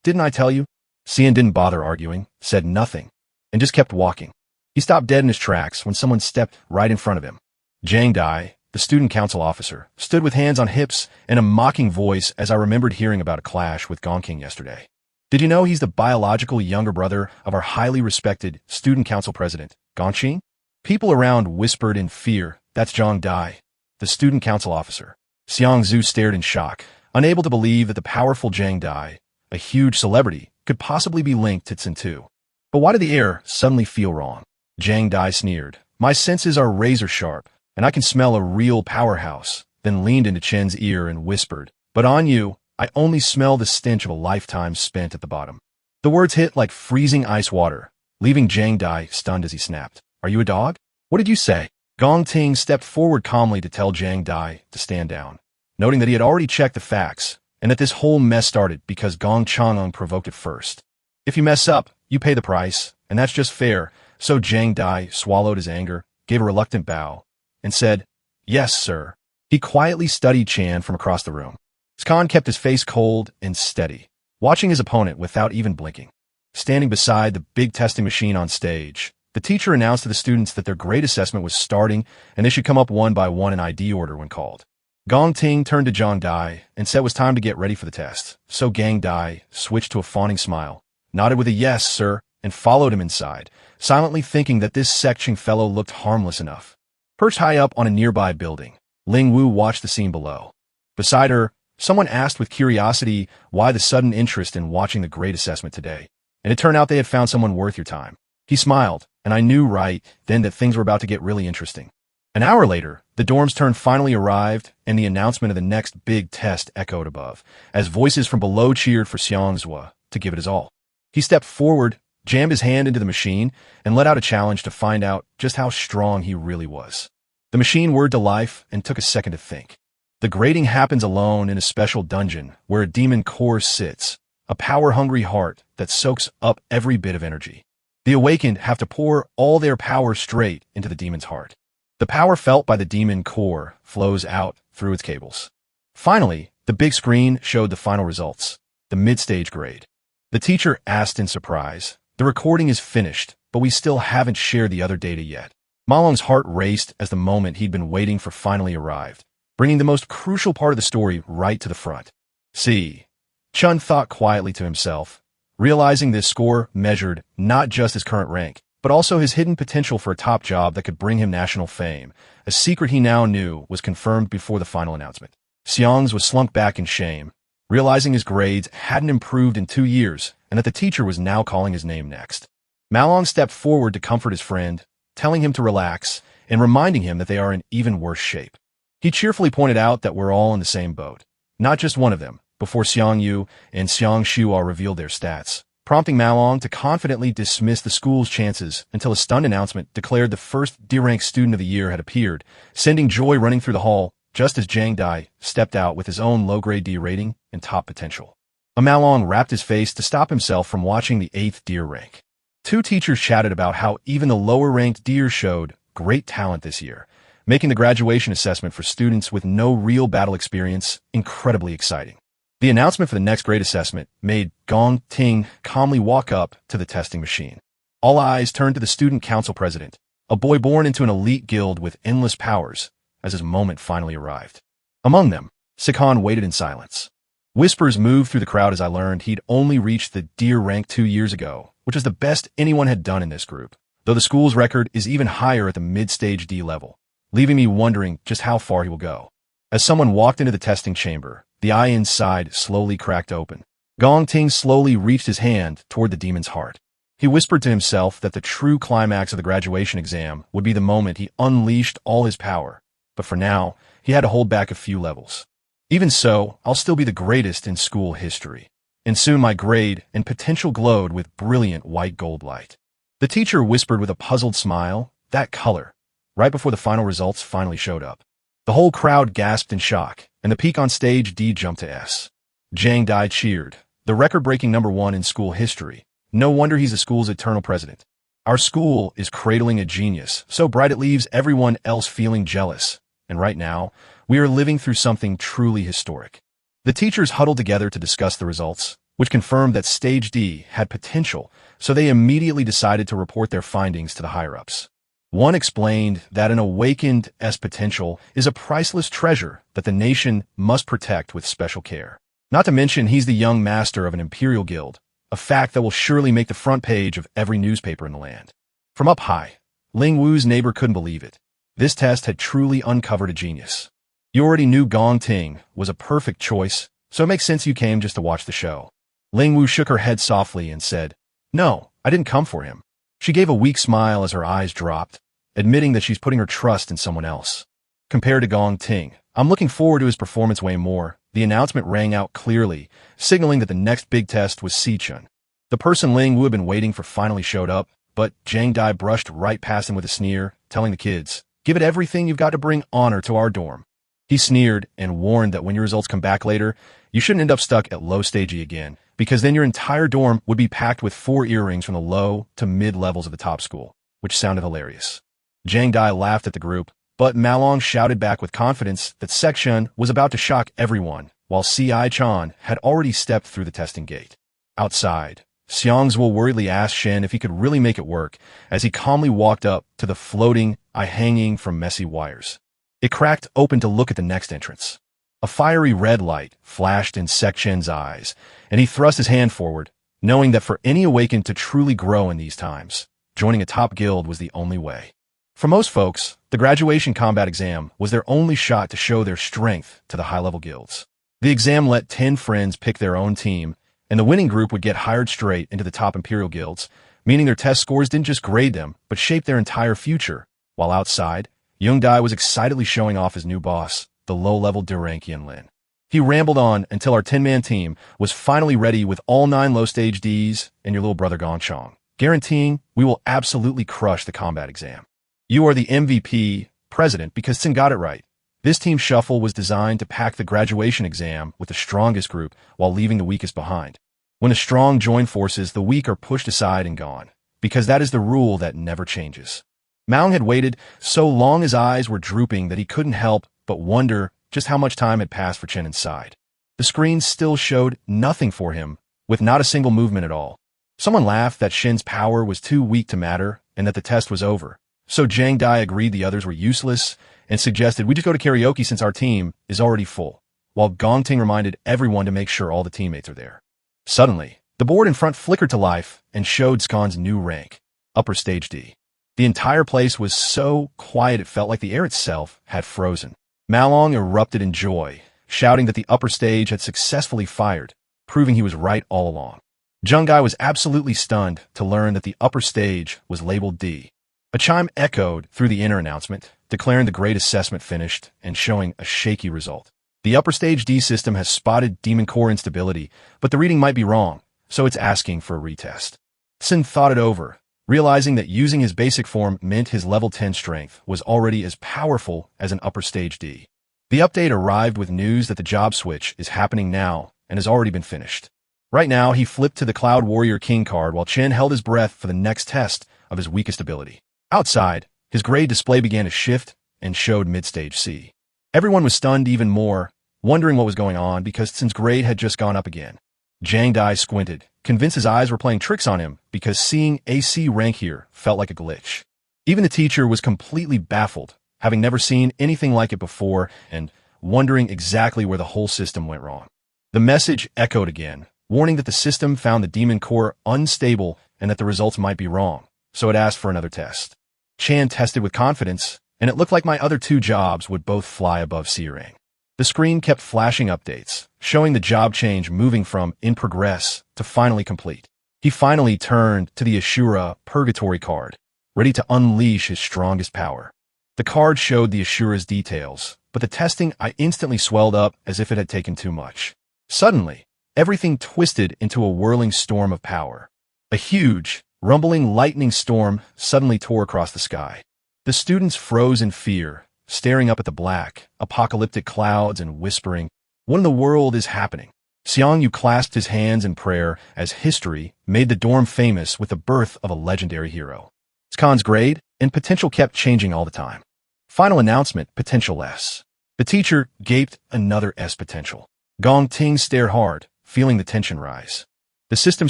"Didn't I tell you?" Xian didn't bother arguing, said nothing, and just kept walking. He stopped dead in his tracks when someone stepped right in front of him. Zhang Dai, the student council officer, stood with hands on hips and a mocking voice as I remembered hearing about a clash with Gong King yesterday. "Did you know he's the biological younger brother of our highly respected student council president, Gong Qing?" People around whispered in fear, "That's Zhang Dai, the student council officer." Xiangzu stared in shock, unable to believe that the powerful Zhang Dai, a huge celebrity, could possibly be linked to Tsintu. But why did the air suddenly feel wrong? Zhang Dai sneered, "My senses are razor sharp, and I can smell a real powerhouse," then leaned into Chen's ear and whispered, "But on you, I only smell the stench of a lifetime spent at the bottom." The words hit like freezing ice water, leaving Zhang Dai stunned as he snapped, "Are you a dog? What did you say?" Gong Ting stepped forward calmly to tell Zhang Dai to stand down, noting that he had already checked the facts, and that this whole mess started because Gong Chang'eng provoked it first. "If you mess up, you pay the price, and that's just fair." So Zhang Dai swallowed his anger, gave a reluctant bow, and said, "Yes, sir." He quietly studied Chan from across the room. Skan kept his face cold and steady, watching his opponent without even blinking. Standing beside the big testing machine on stage, the teacher announced to the students that their grade assessment was starting and they should come up one by one in ID order when called. Gong Ting turned to Zhang Dai and said it was time to get ready for the test, so Gang Dai switched to a fawning smile, nodded with a "Yes, sir," and followed him inside, silently thinking that this Sekching fellow looked harmless enough. Perched high up on a nearby building, Ling Wu watched the scene below. Beside her, someone asked with curiosity why the sudden interest in watching the grade assessment today, and it turned out they had found someone worth your time. He smiled, and I knew right then that things were about to get really interesting. An hour later, the dorm's turn finally arrived, and the announcement of the next big test echoed above, as voices from below cheered for Xiangzu to give it his all. He stepped forward, jammed his hand into the machine, and let out a challenge to find out just how strong he really was. The machine whirred to life and took a second to think. The grading happens alone in a special dungeon where a demon core sits, a power-hungry heart that soaks up every bit of energy. The awakened have to pour all their power straight into the demon's heart. The power felt by the demon core flows out through its cables. Finally, the big screen showed the final results, the mid-stage grade. The teacher asked in surprise, "The recording is finished, but we still haven't shared the other data yet." Malong's heart raced as the moment he'd been waiting for finally arrived, bringing the most crucial part of the story right to the front. "See," Chun thought quietly to himself, realizing this score measured not just his current rank, but also his hidden potential for a top job that could bring him national fame, a secret he now knew was confirmed before the final announcement. Xiang's was slunk back in shame, realizing his grades hadn't improved in 2 years and that the teacher was now calling his name next. Malong stepped forward to comfort his friend, telling him to relax and reminding him that they are in even worse shape. He cheerfully pointed out that we're all in the same boat. Not just one of them, before Xiang Yu and Xiang Shuo revealed their stats, prompting Malong to confidently dismiss the school's chances until a stunned announcement declared the first D-rank student of the year had appeared, sending joy running through the hall just as Zhang Dai stepped out with his own low-grade D rating and top potential. Malong wrapped his face to stop himself from watching the 8th D rank. Two teachers chatted about how even the lower-ranked D's showed great talent this year, making the graduation assessment for students with no real battle experience incredibly exciting. The announcement for the next grade assessment made Gong Ting calmly walk up to the testing machine. All eyes turned to the student council president, a boy born into an elite guild with endless powers, as his moment finally arrived. Among them, Sikhan waited in silence. Whispers moved through the crowd as I learned he'd only reached the D rank 2 years ago, which is the best anyone had done in this group, though the school's record is even higher at the mid-stage D level, leaving me wondering just how far he will go. As someone walked into the testing chamber, the eye inside slowly cracked open. Gong Ting slowly reached his hand toward the demon's heart. He whispered to himself that the true climax of the graduation exam would be the moment he unleashed all his power, but for now, he had to hold back a few levels. Even so, I'll still be the greatest in school history. And soon my grade and potential glowed with brilliant white gold light. The teacher whispered with a puzzled smile, "That color," right before the final results finally showed up. The whole crowd gasped in shock, and the peak on stage D jumped to S. Zhang Dai cheered, the record-breaking #1 in school history. No wonder he's the school's eternal president. Our school is cradling a genius, so bright it leaves everyone else feeling jealous. And right now, we are living through something truly historic. The teachers huddled together to discuss the results, which confirmed that Stage D had potential, so they immediately decided to report their findings to the higher-ups. One explained that an awakened S potential is a priceless treasure that the nation must protect with special care. Not to mention he's the young master of an imperial guild, a fact that will surely make the front page of every newspaper in the land. From up high, Ling Wu's neighbor couldn't believe it. This test had truly uncovered a genius. You already knew Gong Ting was a perfect choice, so it makes sense you came just to watch the show. Ling Wu shook her head softly and said, "No, I didn't come for him." She gave a weak smile as her eyes dropped, admitting that she's putting her trust in someone else. Compared to Gong Ting, I'm looking forward to his performance way more. The announcement rang out clearly, signaling that the next big test was Sichun. The person Ling Wu had been waiting for finally showed up, but Zhang Dai brushed right past him with a sneer, telling the kids, "Give it everything you've got to bring honor to our dorm." He sneered and warned that when your results come back later, you shouldn't end up stuck at low stage E again, because then your entire dorm would be packed with 4 earrings from the low to mid levels of the top school, which sounded hilarious. Zhang Dai laughed at the group, but Malong shouted back with confidence that Section was about to shock everyone, while C.I. Chan had already stepped through the testing gate. Outside, Xiangzhuo worriedly asked Shen if he could really make it work, as he calmly walked up to the floating eye hanging from messy wires. It cracked open to look at the next entrance. A fiery red light flashed in Sekshen's eyes, and he thrust his hand forward, knowing that for any awakened to truly grow in these times, joining a top guild was the only way. For most folks, the graduation combat exam was their only shot to show their strength to the high-level guilds. The exam let 10 friends pick their own team, and the winning group would get hired straight into the top imperial guilds, meaning their test scores didn't just grade them, but shape their entire future, while outside, Young Dai was excitedly showing off his new boss, the low-level D-rank Lin. He rambled on until our 10-man team was finally ready with all 9 low-stage Ds and your little brother Gong Chong, guaranteeing we will absolutely crush the combat exam. You are the MVP, president, because Sin got it right. This team shuffle was designed to pack the graduation exam with the strongest group while leaving the weakest behind. When the strong join forces, the weak are pushed aside and gone, because that is the rule that never changes. Maung had waited so long his eyes were drooping that he couldn't help but wonder just how much time had passed for Chen inside. The screen still showed nothing for him, with not a single movement at all. Someone laughed that Shen's power was too weak to matter and that the test was over. So Zhang Dai agreed the others were useless and suggested we just go to karaoke since our team is already full, while Gong Ting reminded everyone to make sure all the teammates are there. Suddenly, the board in front flickered to life and showed Skon's new rank, Upper Stage D. The entire place was so quiet it felt like the air itself had frozen. Malong erupted in joy, shouting that the upper stage had successfully fired, proving he was right all along. Jungai was absolutely stunned to learn that the upper stage was labeled D. A chime echoed through the inner announcement, declaring the grade assessment finished and showing a shaky result. The upper stage D system has spotted demon core instability, but the reading might be wrong, so it's asking for a retest. Sin thought it over, realizing that using his basic form meant his level 10 strength was already as powerful as an upper stage D. The update arrived with news that the job switch is happening now and has already been finished. Right now, he flipped to the Cloud Warrior King card while Chen held his breath for the next test of his weakest ability. Outside, his grade display began to shift and showed mid-stage C. Everyone was stunned even more, wondering what was going on because Tsin's grade had just gone up again. Zhang Dai squinted, convinced his eyes were playing tricks on him because seeing AC rank here felt like a glitch. Even the teacher was completely baffled, having never seen anything like it before and wondering exactly where the whole system went wrong. The message echoed again, warning that the system found the demon core unstable and that the results might be wrong, so it asked for another test. Chan tested with confidence, and it looked like my other two jobs would both fly above C rank. The screen kept flashing updates, showing the job change moving from in progress to finally complete. He finally turned to the Ashura Purgatory card, ready to unleash his strongest power. The card showed the Ashura's details, but the testing I instantly swelled up as if it had taken too much. Suddenly, everything twisted into a whirling storm of power. A huge, rumbling lightning storm suddenly tore across the sky. The students froze in fear, staring up at the black, apocalyptic clouds and whispering, "What in the world is happening?" Xiang Yu clasped his hands in prayer as history made the dorm famous with the birth of a legendary hero. Khan's grade and potential kept changing all the time. Final announcement, potential S. The teacher gaped, another S potential. Gong Ting stared hard, feeling the tension rise. The system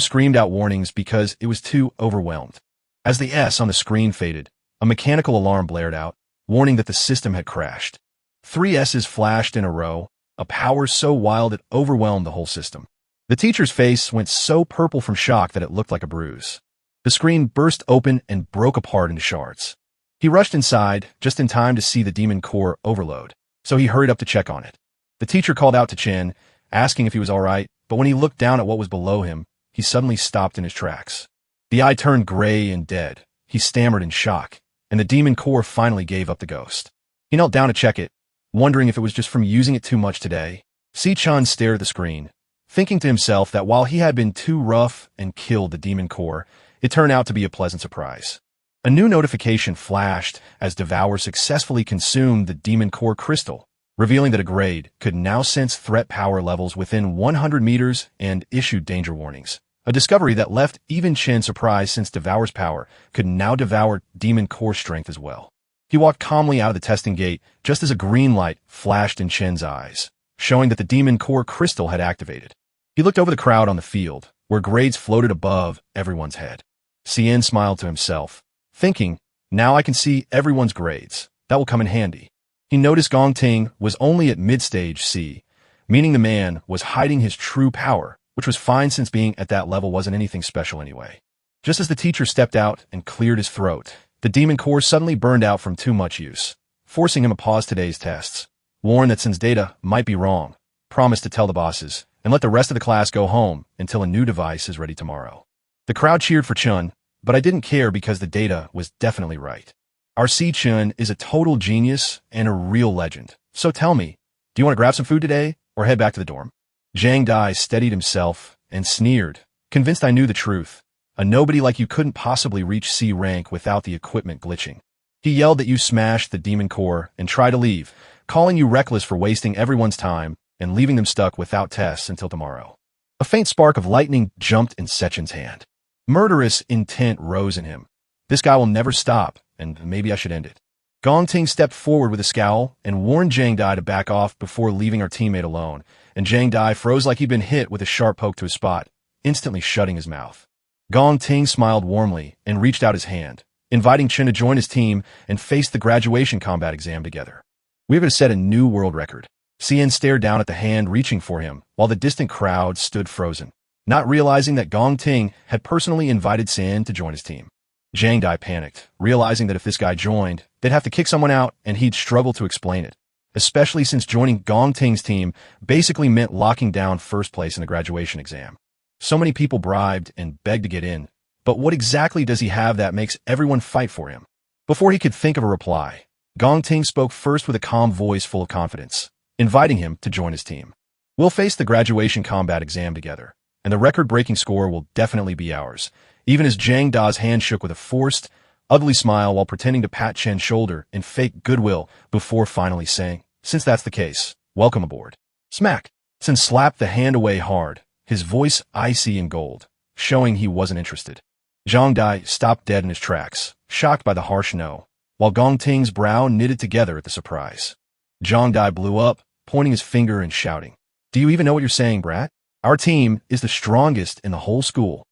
screamed out warnings because it was too overwhelmed. As the S on the screen faded, a mechanical alarm blared out, warning that the system had crashed. 3 S's flashed in a row, a power so wild it overwhelmed the whole system. The teacher's face went so purple from shock that it looked like a bruise. The screen burst open and broke apart into shards. He rushed inside, just in time to see the demon core overload, so he hurried up to check on it. The teacher called out to Chen, asking if he was all right, but when he looked down at what was below him, he suddenly stopped in his tracks. The eye turned gray and dead. He stammered in shock, and the demon core finally gave up the ghost. He knelt down to check it, wondering if it was just from using it too much today. Si-chan stared at the screen, thinking to himself that while he had been too rough and killed the demon core, it turned out to be a pleasant surprise. A new notification flashed as Devour successfully consumed the demon core crystal, revealing that a grade could now sense threat power levels within 100 meters and issued danger warnings. A discovery that left even Chen surprised since Devour's power could now devour demon core strength as well. He walked calmly out of the testing gate just as a green light flashed in Chen's eyes, showing that the demon core crystal had activated. He looked over the crowd on the field, where grades floated above everyone's head. Cien smiled to himself, thinking, now I can see everyone's grades. That will come in handy. He noticed Gong Ting was only at mid-stage C, meaning the man was hiding his true power, which was fine since being at that level wasn't anything special anyway. Just as the teacher stepped out and cleared his throat, the demon core suddenly burned out from too much use, forcing him to pause today's tests. Warned that since data might be wrong, promised to tell the bosses, and let the rest of the class go home until a new device is ready tomorrow. The crowd cheered for Chun, but I didn't care because the data was definitely right. Our C-Chun is a total genius and a real legend. So tell me, do you want to grab some food today or head back to the dorm? Zhang Dai steadied himself and sneered, convinced I knew the truth. A nobody like you couldn't possibly reach C rank without the equipment glitching. He yelled that you smashed the demon core and tried to leave, calling you reckless for wasting everyone's time and leaving them stuck without tests until tomorrow. A faint spark of lightning jumped in Sechen's hand. Murderous intent rose in him. This guy will never stop, and maybe I should end it. Gong Ting stepped forward with a scowl and warned Zhang Dai to back off before leaving our teammate alone, and Zhang Dai froze like he'd been hit with a sharp poke to his spot, instantly shutting his mouth. Gong Ting smiled warmly and reached out his hand, inviting Chen to join his team and face the graduation combat exam together. We were going to set a new world record. Cien stared down at the hand reaching for him, while the distant crowd stood frozen, not realizing that Gong Ting had personally invited Cien to join his team. Zhang Dai panicked, realizing that if this guy joined, they'd have to kick someone out and he'd struggle to explain it, especially since joining Gong Ting's team basically meant locking down first place in the graduation exam. So many people bribed and begged to get in, but what exactly does he have that makes everyone fight for him? Before he could think of a reply, Gong Ting spoke first with a calm voice full of confidence. inviting him to join his team. We'll face the graduation combat exam together, and the record-breaking score will definitely be ours, even as Jang Da's hand shook with a forced, ugly smile while pretending to pat Chen's shoulder in fake goodwill before finally saying, "Since that's the case, welcome aboard." Smack! Chen slapped the hand away hard, his voice icy and gold, showing he wasn't interested. Zhang Dai stopped dead in his tracks, shocked by the harsh no, while Gong Ting's brow knitted together at the surprise. Zhang Dai blew up, pointing his finger and shouting, "Do you even know what you're saying, brat? Our team is the strongest in the whole school."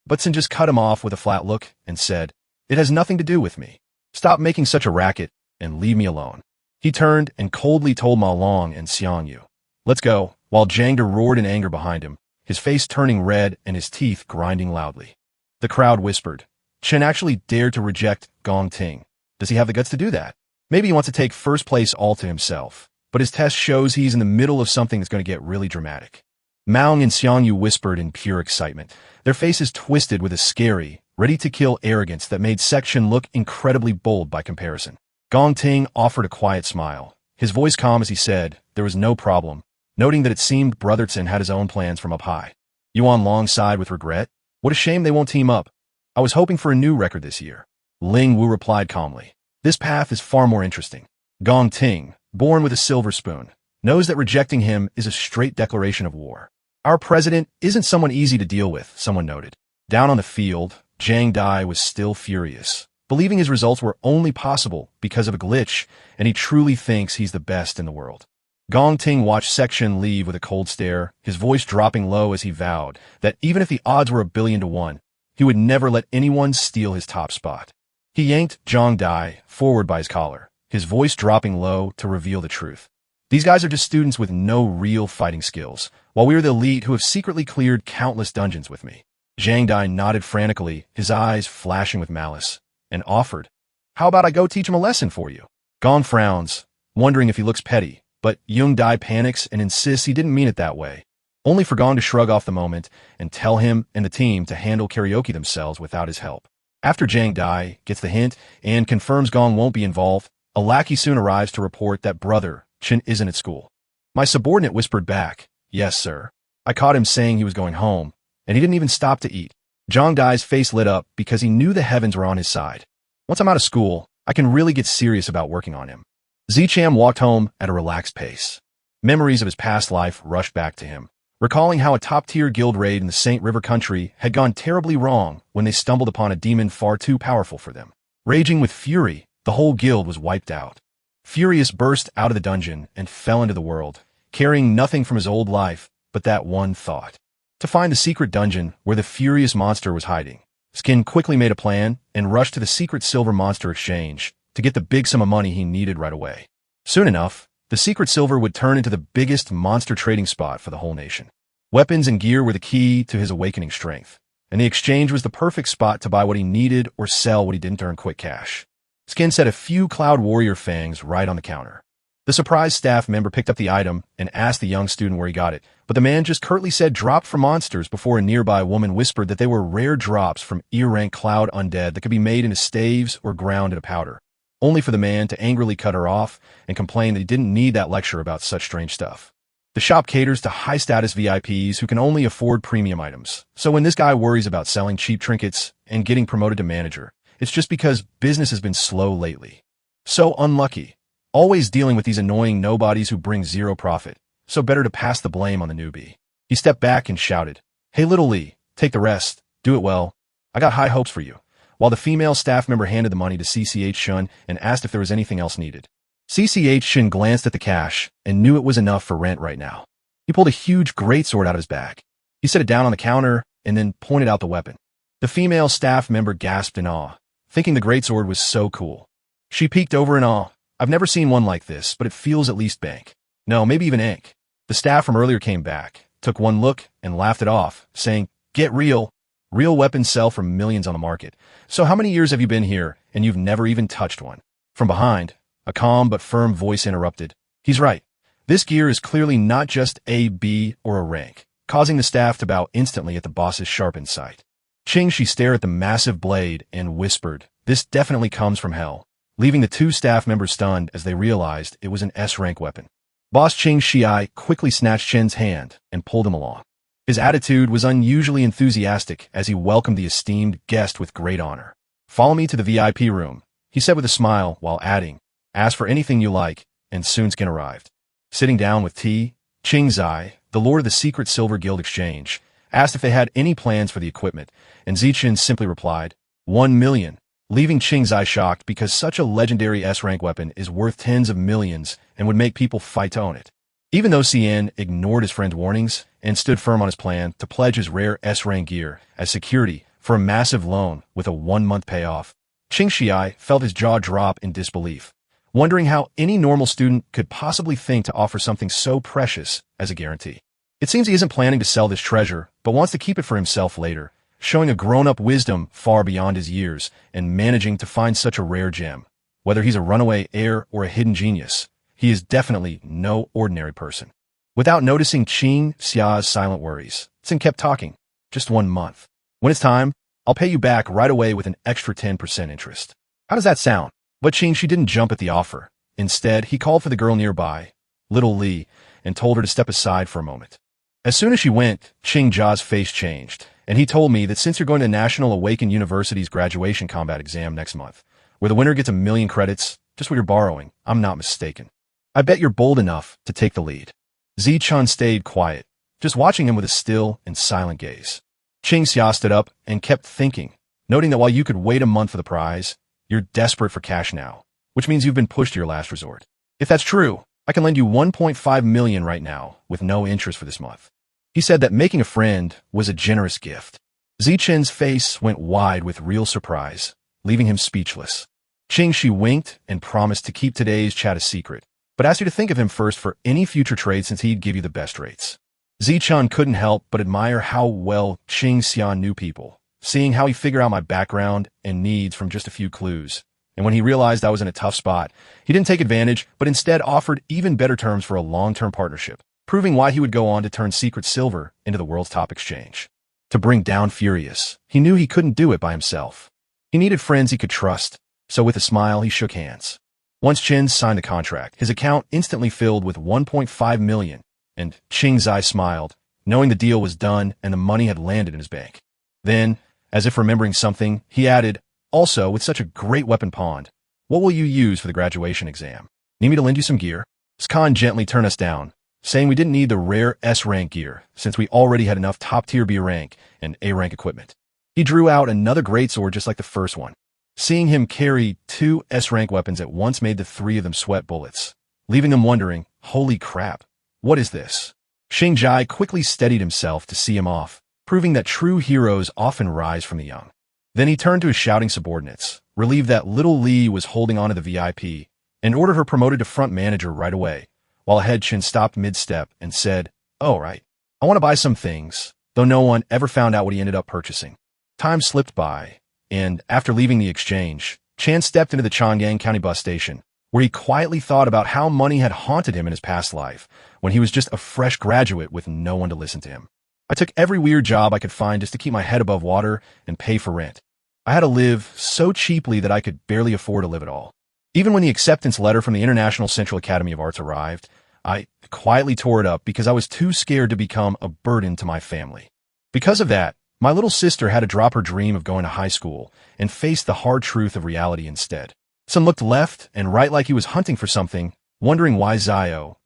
But Chen just cut him off with a flat look and said, "It has nothing to do with me. Stop making such a racket and leave me alone." He turned and coldly told Ma Long and Xiang Yu, "Let's go," while Zhang De roared in anger behind him, his face turning red and his teeth grinding loudly. The crowd whispered, "Chen actually dared to reject Gong Ting. Does he have the guts to do that? Maybe he wants to take first place all to himself, but his test shows he's in the middle of something that's going to get really dramatic." Maung and Xiang Yu whispered in pure excitement, their faces twisted with a scary, ready-to-kill arrogance that made Section look incredibly bold by comparison. Gong Ting offered a quiet smile, his voice calm as he said there was no problem, noting that it seemed Brother Chen had his own plans from up high. Yuan Long sighed with regret. "What a shame they won't team up. I was hoping for a new record this year." Ling Wu replied calmly, "This path is far more interesting." Gong Ting, born with a silver spoon, knows that rejecting him is a straight declaration of war. "Our president isn't someone easy to deal with," someone noted. Down on the field, Zhang Dai was still furious, believing his results were only possible because of a glitch, and he truly thinks he's the best in the world. Gong Ting watched Section leave with a cold stare, his voice dropping low as he vowed that even if the odds were 1,000,000,000, he would never let anyone steal his top spot. He yanked Zhang Dai forward by his collar, his voice dropping low to reveal the truth. "These guys are just students with no real fighting skills, while we are the elite who have secretly cleared countless dungeons with me." Zhang Dai nodded frantically, his eyes flashing with malice, and offered, "How about I go teach him a lesson for you?" Gong frowns, wondering if he looks petty, but Yung Dai panics and insists he didn't mean it that way, only for Gong to shrug off the moment and tell him and the team to handle karaoke themselves without his help. After Zhang Dai gets the hint and confirms Gong won't be involved, a lackey soon arrives to report that Brother Chen isn't at school. My subordinate whispered back, "Yes, sir." I caught him saying he was going home, and he didn't even stop to eat. Zhang Dai's face lit up because he knew the heavens were on his side. Once I'm out of school, I can really get serious about working on him. Zicham walked home at a relaxed pace. Memories of his past life rushed back to him, recalling how a top-tier guild raid in the St. River country had gone terribly wrong when they stumbled upon a demon far too powerful for them. Raging with fury, the whole guild was wiped out. Furious burst out of the dungeon and fell into the world, carrying nothing from his old life but that one thought: to find the secret dungeon where the furious monster was hiding. Skin quickly made a plan and rushed to the secret silver monster exchange to get the big sum of money he needed right away. Soon enough, the secret silver would turn into the biggest monster trading spot for the whole nation. Weapons and gear were the key to his awakening strength, and the exchange was the perfect spot to buy what he needed or sell what he didn't earn quick cash. Skin set a few Cloud Warrior fangs right on the counter. The surprised staff member picked up the item and asked the young student where he got it, but the man just curtly said dropped for monsters before a nearby woman whispered that they were rare drops from ear-rank Cloud undead that could be made into staves or ground into powder, only for the man to angrily cut her off and complain that he didn't need that lecture about such strange stuff. The shop caters to high-status VIPs who can only afford premium items, so when this guy worries about selling cheap trinkets and getting promoted to manager, it's just because business has been slow lately. So unlucky. Always dealing with these annoying nobodies who bring zero profit, so better to pass the blame on the newbie. He stepped back and shouted, "Hey little Lee, take the rest, do it well. I got high hopes for you," while the female staff member handed the money to CCH Shun and asked if there was anything else needed. CCH Shun glanced at the cash and knew it was enough for rent right now. He pulled a huge greatsword out of his bag. He set it down on the counter and then pointed out the weapon. The female staff member gasped in awe, thinking the greatsword was so cool. She peeked over in awe. "I've never seen one like this, but it feels at least bank. No, maybe even ink." The staff from earlier came back, took one look, and laughed it off, saying, "Get real. Real weapons sell for millions on the market. So how many years have you been here, and you've never even touched one?" From behind, a calm but firm voice interrupted. "He's right. This gear is clearly not just A, B, or a rank," causing the staff to bow instantly at the boss's sharp insight. She stared at the massive blade and whispered, "This definitely comes from hell," leaving the two staff members stunned as they realized it was an S-rank weapon. Boss Ching Shiai quickly snatched Chen's hand and pulled him along. His attitude was unusually enthusiastic as he welcomed the esteemed guest with great honor. "Follow me to the VIP room," he said with a smile while adding, "Ask for anything you like," and soon Skin arrived. Sitting down with T, Ching Zai, the lord of the secret Silver Guild Exchange, asked if they had any plans for the equipment, and Zichen simply replied, 1 million, leaving Ching Zai shocked because such a legendary S-rank weapon is worth tens of millions and would make people fight to own it. Even though Cien ignored his friend's warnings and stood firm on his plan to pledge his rare S-rank gear as security for a massive loan with a 1-month payoff, Ching Shiai felt his jaw drop in disbelief, wondering how any normal student could possibly think to offer something so precious as a guarantee. It seems he isn't planning to sell this treasure, but wants to keep it for himself later, showing a grown-up wisdom far beyond his years and managing to find such a rare gem. Whether he's a runaway heir or a hidden genius, he is definitely no ordinary person. Without noticing Ching Xia's silent worries, Xin kept talking. "Just 1 month. When it's time, I'll pay you back right away with an extra 10% interest. How does that sound?" But she didn't jump at the offer. Instead, he called for the girl nearby, Little Li, and told her to step aside for a moment. As soon as she went, Ching Jia's face changed, and he told me that since you're going to National Awakened University's graduation combat exam next month, where the winner gets 1 million credits, just what you're borrowing, I'm not mistaken. I bet you're bold enough to take the lead. Zichun stayed quiet, just watching him with a still and silent gaze. Ching Xia stood up and kept thinking, noting that while you could wait a month for the prize, you're desperate for cash now, which means you've been pushed to your last resort. If that's true, I can lend you 1.5 million right now with no interest for this month. He said that making a friend was a generous gift. Zichen's face went wide with real surprise, leaving him speechless. Ching Shi winked and promised to keep today's chat a secret, but asked you to think of him first for any future trade since he'd give you the best rates. Zichun couldn't help but admire how well Ching Xian knew people, seeing how he figured out my background and needs from just a few clues. And when he realized I was in a tough spot, he didn't take advantage, but instead offered even better terms for a long-term partnership, proving why he would go on to turn Secret Silver into the world's top exchange. To bring down Furious, he knew he couldn't do it by himself. He needed friends he could trust, so with a smile he shook hands. Once Chen signed the contract, his account instantly filled with 1.5 million, and Ching Zai smiled, knowing the deal was done and the money had landed in his bank. Then, as if remembering something, he added, "Also, with such a great weapon pawned, what will you use for the graduation exam? Need me to lend you some gear?" Skan gently turned us down, saying we didn't need the rare S-rank gear since we already had enough top-tier B-rank and A-rank equipment. He drew out another greatsword just like the first one. Seeing him carry 2 S-rank weapons at once made the 3 of them sweat bullets, leaving them wondering, holy crap, what is this? Xing Jai quickly steadied himself to see him off, proving that true heroes often rise from the young. Then he turned to his shouting subordinates, relieved that Little Li was holding on to the VIP, and ordered her promoted to front manager right away, while Head Chin stopped mid-step and said, "Oh, right. I want to buy some things," though no one ever found out what he ended up purchasing. Time slipped by, and after leaving the exchange, Chan stepped into the Chang'an County bus station, where he quietly thought about how money had haunted him in his past life, when he was just a fresh graduate with no one to listen to him. I took every weird job I could find just to keep my head above water and pay for rent. I had to live so cheaply that I could barely afford to live at all. Even when the acceptance letter from the International Central Academy of Arts arrived, I quietly tore it up because I was too scared to become a burden to my family. Because of that, my little sister had to drop her dream of going to high school and face the hard truth of reality instead. Sun looked left and right like he was hunting for something, wondering why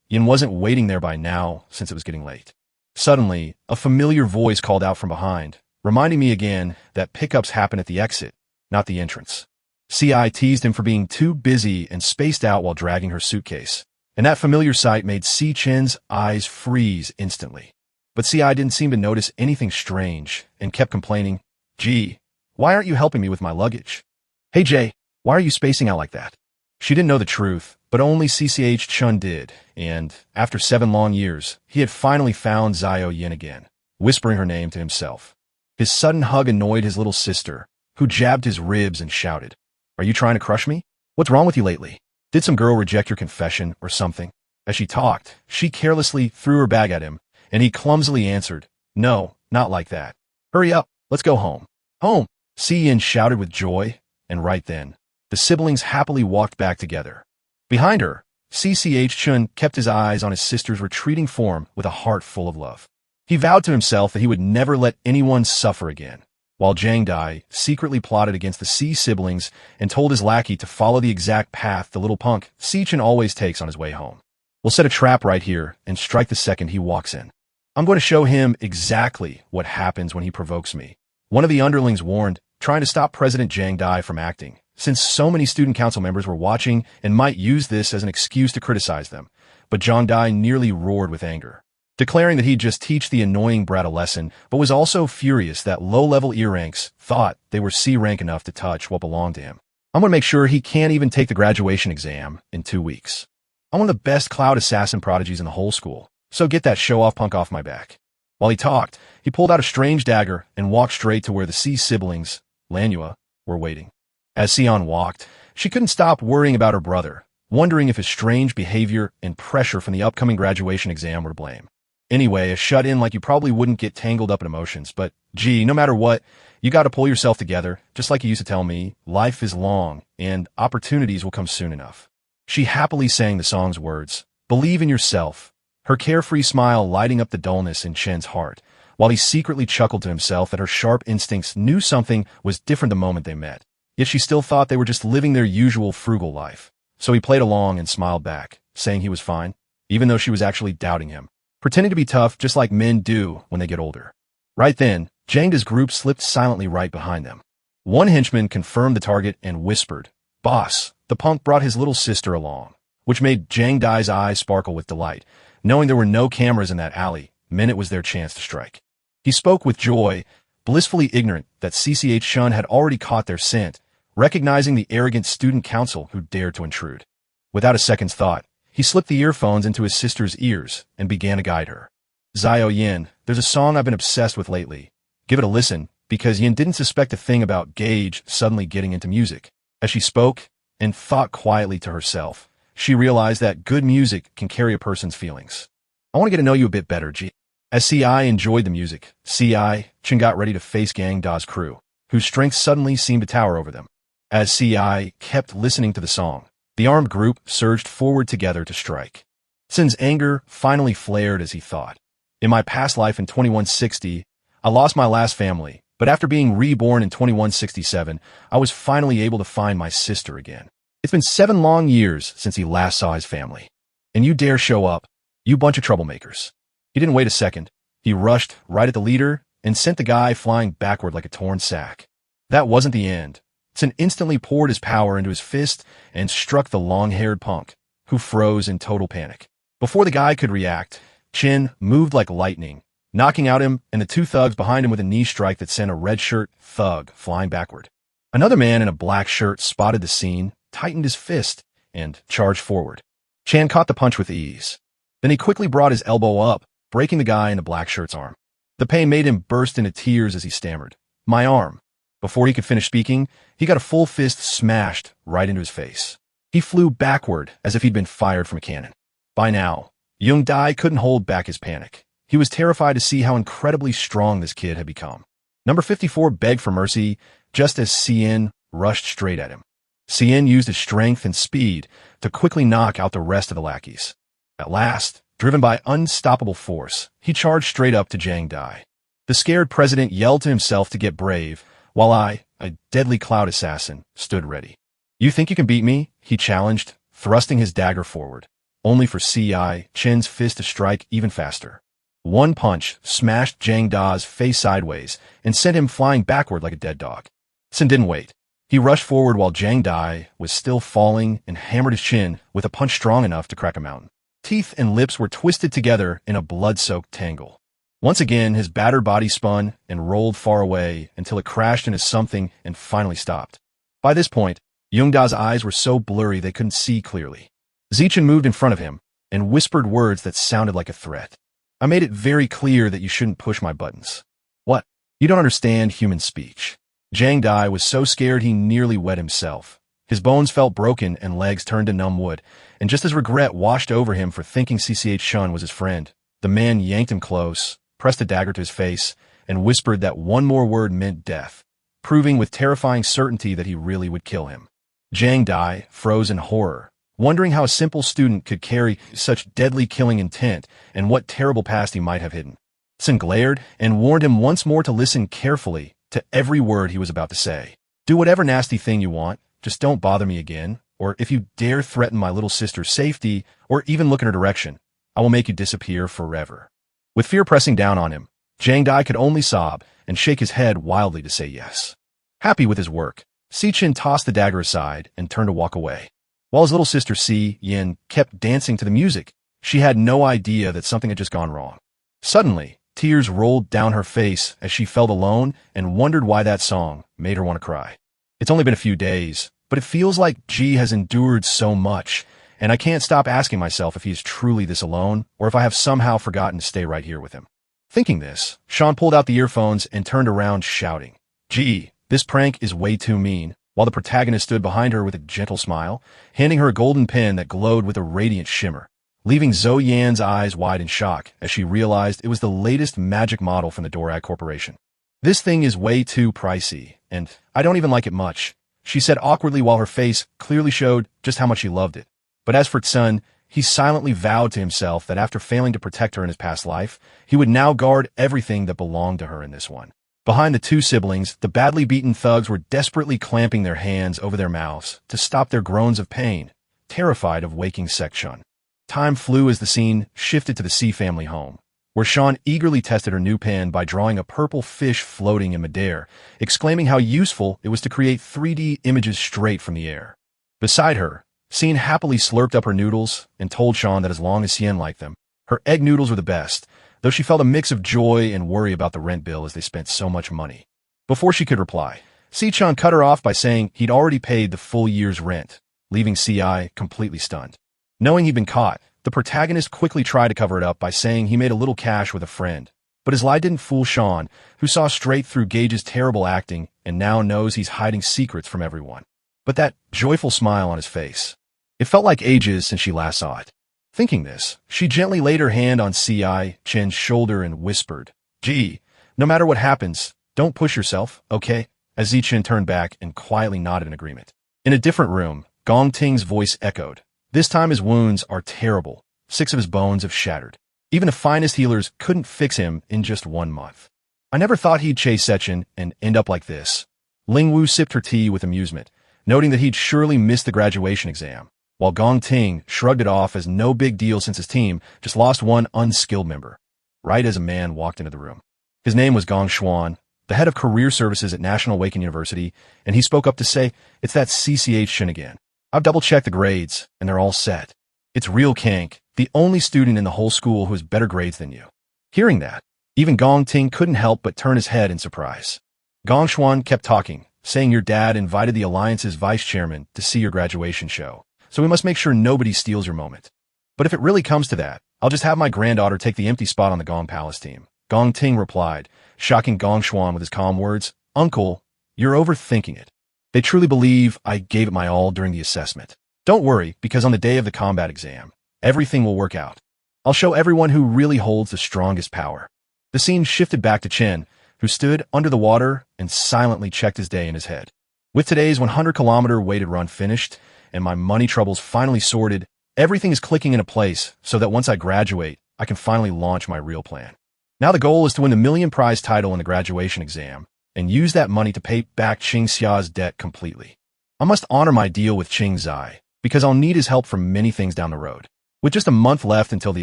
Yin wasn't waiting there by now since it was getting late. Suddenly, a familiar voice called out from behind, reminding me again that pickups happen at the exit, not the entrance. CI teased him for being too busy and spaced out while dragging her suitcase, and that familiar sight made Si Chen's eyes freeze instantly. But CI didn't seem to notice anything strange and kept complaining, "Gee, why aren't you helping me with my luggage? Hey Jay, why are you spacing out like that?" She didn't know the truth, but only CCH Chun did, and after 7 long years, he had finally found Zio Yin again, whispering her name to himself. His sudden hug annoyed his little sister, who jabbed his ribs and shouted, "Are you trying to crush me? What's wrong with you lately? Did some girl reject your confession or something?" As she talked, she carelessly threw her bag at him, and he clumsily answered, "No, not like that. Hurry up, let's go home." "Home!" Si Yin shouted with joy, and right then, the siblings happily walked back together. Behind her, CCH Chun kept his eyes on his sister's retreating form with a heart full of love. He vowed to himself that he would never let anyone suffer again, while Jang Dai secretly plotted against the C siblings and told his lackey to follow the exact path the little punk Chun always takes on his way home. We'll set a trap right here and strike the second he walks in. I'm going to show him exactly what happens when he provokes me. One of the underlings warned, trying to stop President Jang Dai from acting, since so many student council members were watching and might use this as an excuse to criticize them. But Jang Dai nearly roared with anger, declaring that he'd just teach the annoying brat a lesson, but was also furious that low-level ear ranks thought they were C rank enough to touch what belonged to him. I'm going to make sure he can't even take the graduation exam in 2 weeks. I'm one of the best cloud assassin prodigies in the whole school, so get that show-off punk off my back. While he talked, he pulled out a strange dagger and walked straight to where the C siblings, Manhwa, were waiting. As Sion walked, she couldn't stop worrying about her brother, wondering if his strange behavior and pressure from the upcoming graduation exam were to blame. Anyway, a shut-in like you probably wouldn't get tangled up in emotions, but gee, no matter what, you gotta pull yourself together, just like you used to tell me, life is long, and opportunities will come soon enough. She happily sang the song's words, "Believe in yourself," her carefree smile lighting up the dullness in Chen's heart, while he secretly chuckled to himself that her sharp instincts knew something was different the moment they met. Yet she still thought they were just living their usual frugal life. So he played along and smiled back, saying he was fine, even though she was actually doubting him, pretending to be tough just like men do when they get older. Right then, Jang Dai's group slipped silently right behind them. One henchman confirmed the target and whispered, "Boss, the punk brought his little sister along," which made Jang Dai's eyes sparkle with delight, knowing there were no cameras in that alley, meant it was their chance to strike. He spoke with joy, blissfully ignorant that CCH Chun had already caught their scent, recognizing the arrogant student council who dared to intrude. Without a second's thought, he slipped the earphones into his sister's ears and began to guide her. "Zio Yin, there's a song I've been obsessed with lately. Give it a listen," because Yin didn't suspect a thing about Gage suddenly getting into music. As she spoke and thought quietly to herself, she realized that good music can carry a person's feelings. "I want to get to know you a bit better, G." As CI enjoyed the music, Chen got ready to face Gang Da's crew, whose strength suddenly seemed to tower over them. As CI kept listening to the song, the armed group surged forward together to strike. Sin's anger finally flared as he thought, "In my past life in 2160, I lost my last family, but after being reborn in 2167, I was finally able to find my sister again. It's been 7 long years since he last saw his family. And you dare show up, you bunch of troublemakers." He didn't wait a second. He rushed right at the leader and sent the guy flying backward like a torn sack. That wasn't the end. Sin instantly poured his power into his fist and struck the long-haired punk, who froze in total panic. Before the guy could react, Chen moved like lightning, knocking out him and the 2 thugs behind him with a knee strike that sent a red-shirt thug flying backward. Another man in a black shirt spotted the scene, tightened his fist, and charged forward. Chan caught the punch with ease. Then he quickly brought his elbow up, breaking the guy in the black shirt's arm. The pain made him burst into tears as he stammered, "My arm." Before he could finish speaking, he got a full fist smashed right into his face. He flew backward as if he'd been fired from a cannon. By now, Jung Dai couldn't hold back his panic. He was terrified to see how incredibly strong this kid had become. Number 54 begged for mercy just as Cien rushed straight at him. Cien used his strength and speed to quickly knock out the rest of the lackeys. At last, driven by unstoppable force, he charged straight up to Jang Dai. The scared president yelled to himself to get brave, while I, a deadly cloud assassin, stood ready. "You think you can beat me?" he challenged, thrusting his dagger forward, only for C.I. Chen's fist to strike even faster. One punch smashed Jang Dai's face sideways and sent him flying backward like a dead dog. Sin didn't wait. He rushed forward while Jang Dai was still falling and hammered his chin with a punch strong enough to crack a mountain. Teeth and lips were twisted together in a blood-soaked tangle. Once again, his battered body spun and rolled far away until it crashed into something and finally stopped. By this point, Jungda's eyes were so blurry they couldn't see clearly. Zichen moved in front of him and whispered words that sounded like a threat. "I made it very clear that you shouldn't push my buttons." "What? You don't understand human speech." Jang Dai was so scared he nearly wet himself. His bones felt broken and legs turned to numb wood, and just as regret washed over him for thinking CCH Chun was his friend, the man yanked him close, pressed a dagger to his face, and whispered that one more word meant death, proving with terrifying certainty that he really would kill him. Jang Dai froze in horror, wondering how a simple student could carry such deadly killing intent and what terrible past he might have hidden. Sun glared and warned him once more to listen carefully to every word he was about to say. Do whatever nasty thing you want, just don't bother me again, or if you dare threaten my little sister's safety, or even look in her direction, I will make you disappear forever. With fear pressing down on him, Jang Dai could only sob and shake his head wildly to say yes. Happy with his work, Si-chin tossed the dagger aside and turned to walk away. While his little sister Si-yin kept dancing to the music, she had no idea that something had just gone wrong. Suddenly, tears rolled down her face as she felt alone and wondered why that song made her want to cry. It's only been a few days, but it feels like G has endured so much, and I can't stop asking myself if he is truly this alone or if I have somehow forgotten to stay right here with him. Thinking this, Sean pulled out the earphones and turned around shouting, "Gee, this prank is way too mean," while the protagonist stood behind her with a gentle smile, handing her a golden pen that glowed with a radiant shimmer, leaving Zoe Yan's eyes wide in shock as she realized it was the latest magic model from the Dorag Corporation. "This thing is way too pricey, and I don't even like it much," she said awkwardly while her face clearly showed just how much she loved it. But as for Tsun, he silently vowed to himself that after failing to protect her in his past life, he would now guard everything that belonged to her in this one. Behind the two siblings, the badly beaten thugs were desperately clamping their hands over their mouths to stop their groans of pain, terrified of waking Sekchun. Time flew as the scene shifted to the C family home, where Sean eagerly tested her new pen by drawing a purple fish floating in midair, exclaiming how useful it was to create 3D images straight from the air. Beside her, Sien happily slurped up her noodles and told Sean that as long as Sien liked them, her egg noodles were the best, though she felt a mix of joy and worry about the rent bill as they spent so much money. Before she could reply, Si-chan cut her off by saying he'd already paid the full year's rent, leaving Si completely stunned. Knowing he'd been caught, the protagonist quickly tried to cover it up by saying he made a little cash with a friend. But his lie didn't fool Sean, who saw straight through Gage's terrible acting and now knows he's hiding secrets from everyone. But that joyful smile on his face. It felt like ages since she last saw it. Thinking this, she gently laid her hand on Si-chin's shoulder and whispered, "Gee, no matter what happens, don't push yourself, okay?" As Si-chin turned back and quietly nodded in agreement. In a different room, Gong Ting's voice echoed. This time his wounds are terrible. 6 of his bones have shattered. Even the finest healers couldn't fix him in just 1 month. I never thought he'd chase Sechin and end up like this. Ling Wu sipped her tea with amusement, noting that he'd surely missed the graduation exam, while Gong Ting shrugged it off as no big deal since his team just lost one unskilled member, right as a man walked into the room. His name was Gong Xuan, the head of career services at National Awaken University, and he spoke up to say, "It's that CCH Shin again. I've double-checked the grades, and they're all set. It's real Kank, the only student in the whole school who has better grades than you." Hearing that, even Gong Ting couldn't help but turn his head in surprise. Gong Xuan kept talking, saying your dad invited the Alliance's vice chairman to see your graduation show, so we must make sure nobody steals your moment. But if it really comes to that, I'll just have my granddaughter take the empty spot on the Gong Palace team. Gong Ting replied, shocking Gong Xuan with his calm words, "Uncle, you're overthinking it. They truly believe I gave it my all during the assessment. Don't worry, because on the day of the combat exam, everything will work out. I'll show everyone who really holds the strongest power." The scene shifted back to Chen, who stood under the water and silently checked his day in his head. With today's 100-kilometer weighted run finished, and my money troubles finally sorted, everything is clicking into place so that once I graduate, I can finally launch my real plan. Now the goal is to win the million-prize title in the graduation exam, and use that money to pay back Qing Xia's debt completely. I must honor my deal with Qing Zai, because I'll need his help for many things down the road. With just a month left until the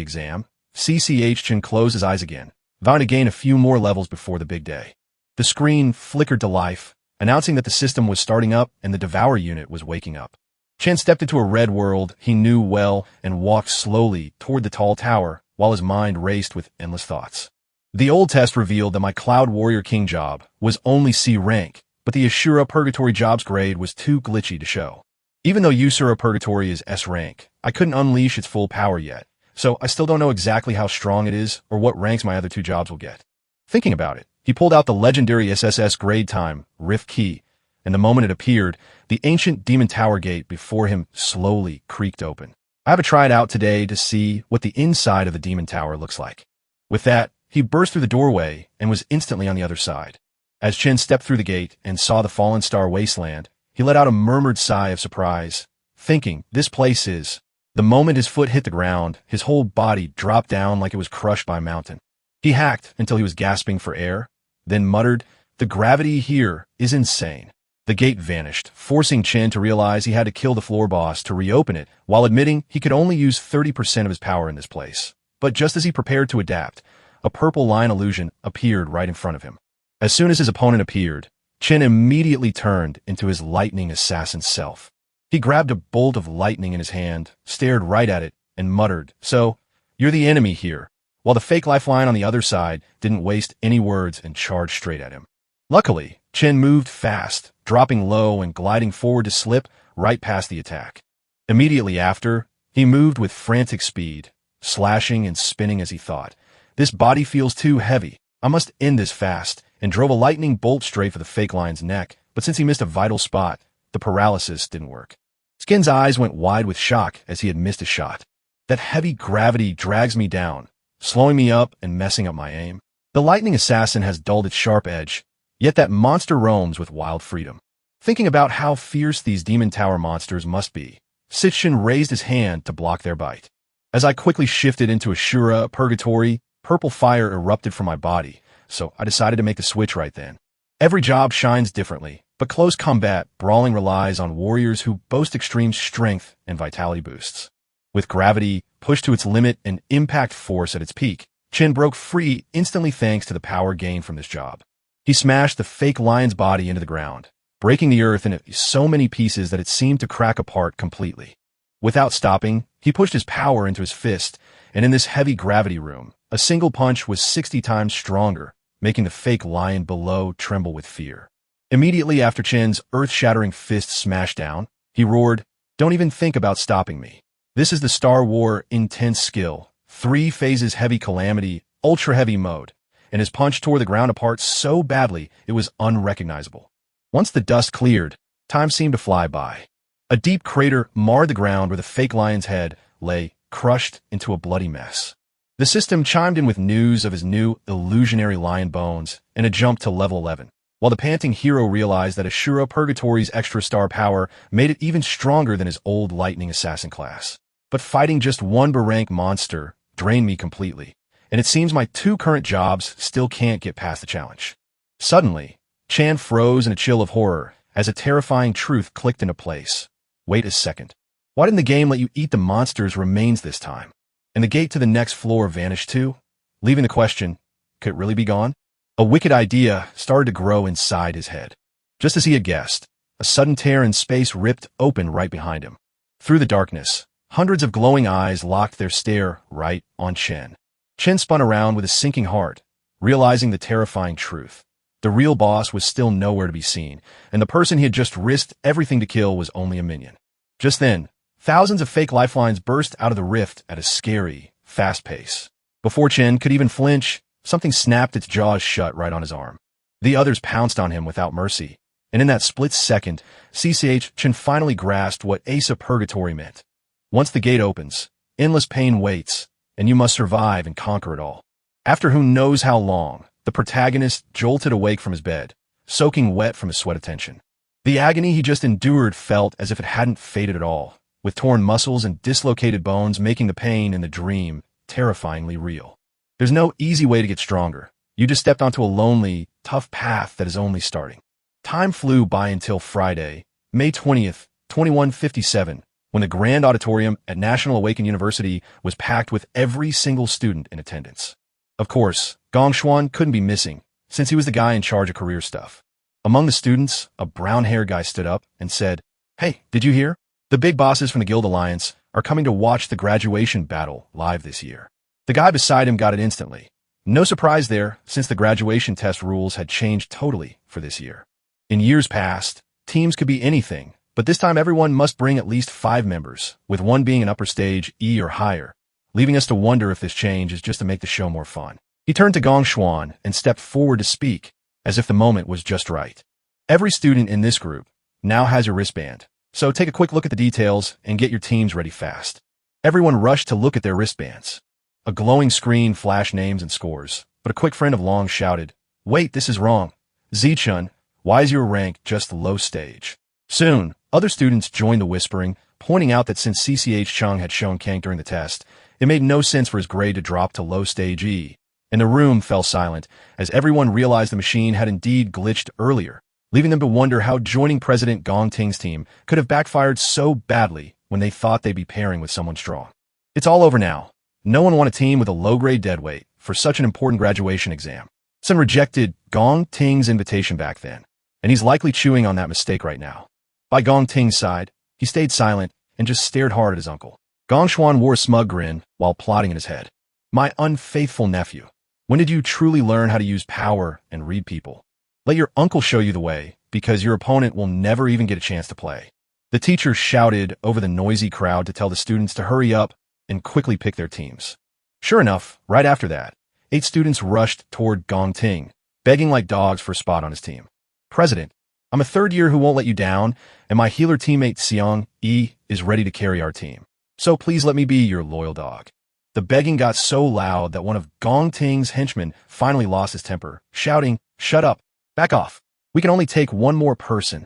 exam, CCH Chen closed his eyes again, vowing to gain a few more levels before the big day. The screen flickered to life, announcing that the system was starting up and the Devour unit was waking up. Chen stepped into a red world he knew well and walked slowly toward the tall tower while his mind raced with endless thoughts. The old test revealed that my Cloud Warrior King job was only C rank, but the Ashura Purgatory jobs grade was too glitchy to show. Even though Usura Purgatory is S rank, I couldn't unleash its full power yet, so I still don't know exactly how strong it is or what ranks my other 2 jobs will get. Thinking about it, he pulled out the legendary SSS grade time Rift Key, and the moment it appeared, the ancient Demon Tower gate before him slowly creaked open. I have to try it out today to see what the inside of the Demon Tower looks like. With that, he burst through the doorway and was instantly on the other side. As Chen stepped through the gate and saw the fallen star wasteland, he let out a murmured sigh of surprise, thinking, this place is. The moment his foot hit the ground, his whole body dropped down like it was crushed by a mountain. He hacked until he was gasping for air, then muttered, the gravity here is insane. The gate vanished, forcing Chen to realize he had to kill the floor boss to reopen it, while admitting he could only use 30% of his power in this place. But just as he prepared to adapt, a purple line illusion appeared right in front of him. As soon as his opponent appeared, Chen immediately turned into his lightning assassin self. He grabbed a bolt of lightning in his hand, stared right at it, and muttered, so, you're the enemy here, while the fake lifeline on the other side didn't waste any words and charged straight at him. Luckily, Chen moved fast, dropping low and gliding forward to slip right past the attack. Immediately after, he moved with frantic speed, slashing and spinning as he thought, this body feels too heavy, I must end this fast, and drove a lightning bolt straight for the fake lion's neck, but since he missed a vital spot, the paralysis didn't work. Skin's eyes went wide with shock as he had missed a shot. That heavy gravity drags me down, slowing me up and messing up my aim. The lightning assassin has dulled its sharp edge, yet that monster roams with wild freedom. Thinking about how fierce these demon tower monsters must be, Sitchin raised his hand to block their bite. As I quickly shifted into Ashura Purgatory, purple fire erupted from my body, so I decided to make the switch right then. Every job shines differently, but close combat brawling relies on warriors who boast extreme strength and vitality boosts. With gravity pushed to its limit and impact force at its peak, Chen broke free instantly thanks to the power gained from this job. He smashed the fake lion's body into the ground, breaking the earth into so many pieces that it seemed to crack apart completely. Without stopping, he pushed his power into his fist, and in this heavy gravity room, a single punch was 60 times stronger, making the fake lion below tremble with fear. Immediately after Chen's earth-shattering fist smashed down, he roared, don't even think about stopping me. This is the Star War intense skill, 3 phases heavy calamity, ultra-heavy mode, and his punch tore the ground apart so badly it was unrecognizable. Once the dust cleared, time seemed to fly by. A deep crater marred the ground where the fake lion's head lay, crushed into a bloody mess. The system chimed in with news of his new illusionary lion bones and a jump to level 11, while the panting hero realized that Ashura Purgatory's extra star power made it even stronger than his old lightning assassin class. But fighting just one rank monster drained me completely, and it seems my 2 current jobs still can't get past the challenge. Suddenly, Chan froze in a chill of horror as a terrifying truth clicked into place. Wait a second. Why didn't the game let you eat the monster's remains this time? And the gate to the next floor vanished too, leaving the question, could it really be gone? A wicked idea started to grow inside his head. Just as he had guessed, a sudden tear in space ripped open right behind him. Through the darkness, hundreds of glowing eyes locked their stare right on Chen. Chen spun around with a sinking heart, realizing the terrifying truth. The real boss was still nowhere to be seen, and the person he had just risked everything to kill was only a minion. Just then, thousands of fake lifelines burst out of the rift at a scary, fast pace. Before Chen could even flinch, something snapped its jaws shut right on his arm. The others pounced on him without mercy, and in that split second, Chen finally grasped what Asa Purgatory meant. Once the gate opens, endless pain waits, and you must survive and conquer it all. After who knows how long, the protagonist jolted awake from his bed, soaking wet from his sweat of tension. The agony he just endured felt as if it hadn't faded at all, with torn muscles and dislocated bones making the pain in the dream terrifyingly real. There's no easy way to get stronger. You just stepped onto a lonely, tough path that is only starting. Time flew by until Friday, May 20th, 2157, when the Grand Auditorium at National Awaken University was packed with every single student in attendance. Of course, Gong Xuan couldn't be missing, since he was the guy in charge of career stuff. Among the students, a brown-haired guy stood up and said, "Hey, did you hear? The big bosses from the Guild Alliance are coming to watch the graduation battle live this year." The guy beside him got it instantly. No surprise there, since the graduation test rules had changed totally for this year. In years past, teams could be anything, but this time everyone must bring at least 5 members, with one being an upper stage E or higher, leaving us to wonder if this change is just to make the show more fun. He turned to Gong Xuan and stepped forward to speak, as if the moment was just right. Every student in this group now has a wristband, so take a quick look at the details and get your teams ready fast. Everyone rushed to look at their wristbands. A glowing screen flashed names and scores, but a quick friend of Long shouted, "Wait, this is wrong. Zichun, why is your rank just low stage?" Soon, other students joined the whispering, pointing out that since CCH Chung had shown Kank during the test, it made no sense for his grade to drop to low stage E. And the room fell silent as everyone realized the machine had indeed glitched earlier, leaving them to wonder how joining President Gong Ting's team could have backfired so badly when they thought they'd be pairing with someone strong. It's all over now. No one wanted a team with a low-grade deadweight for such an important graduation exam. Sun rejected Gong Ting's invitation back then, and he's likely chewing on that mistake right now. By Gong Ting's side, he stayed silent and just stared hard at his uncle. Gong Xuan wore a smug grin while plotting in his head. My unfaithful nephew. When did you truly learn how to use power and read people? Let your uncle show you the way, because your opponent will never even get a chance to play. The teacher shouted over the noisy crowd to tell the students to hurry up and quickly pick their teams. Sure enough, right after that, 8 students rushed toward Gong Ting, begging like dogs for a spot on his team. President, I'm a third year who won't let you down, and my healer teammate Xiang Yi is ready to carry our team. So please let me be your loyal dog. The begging got so loud that one of Gong Ting's henchmen finally lost his temper, shouting, "Shut up! Back off! We can only take one more person."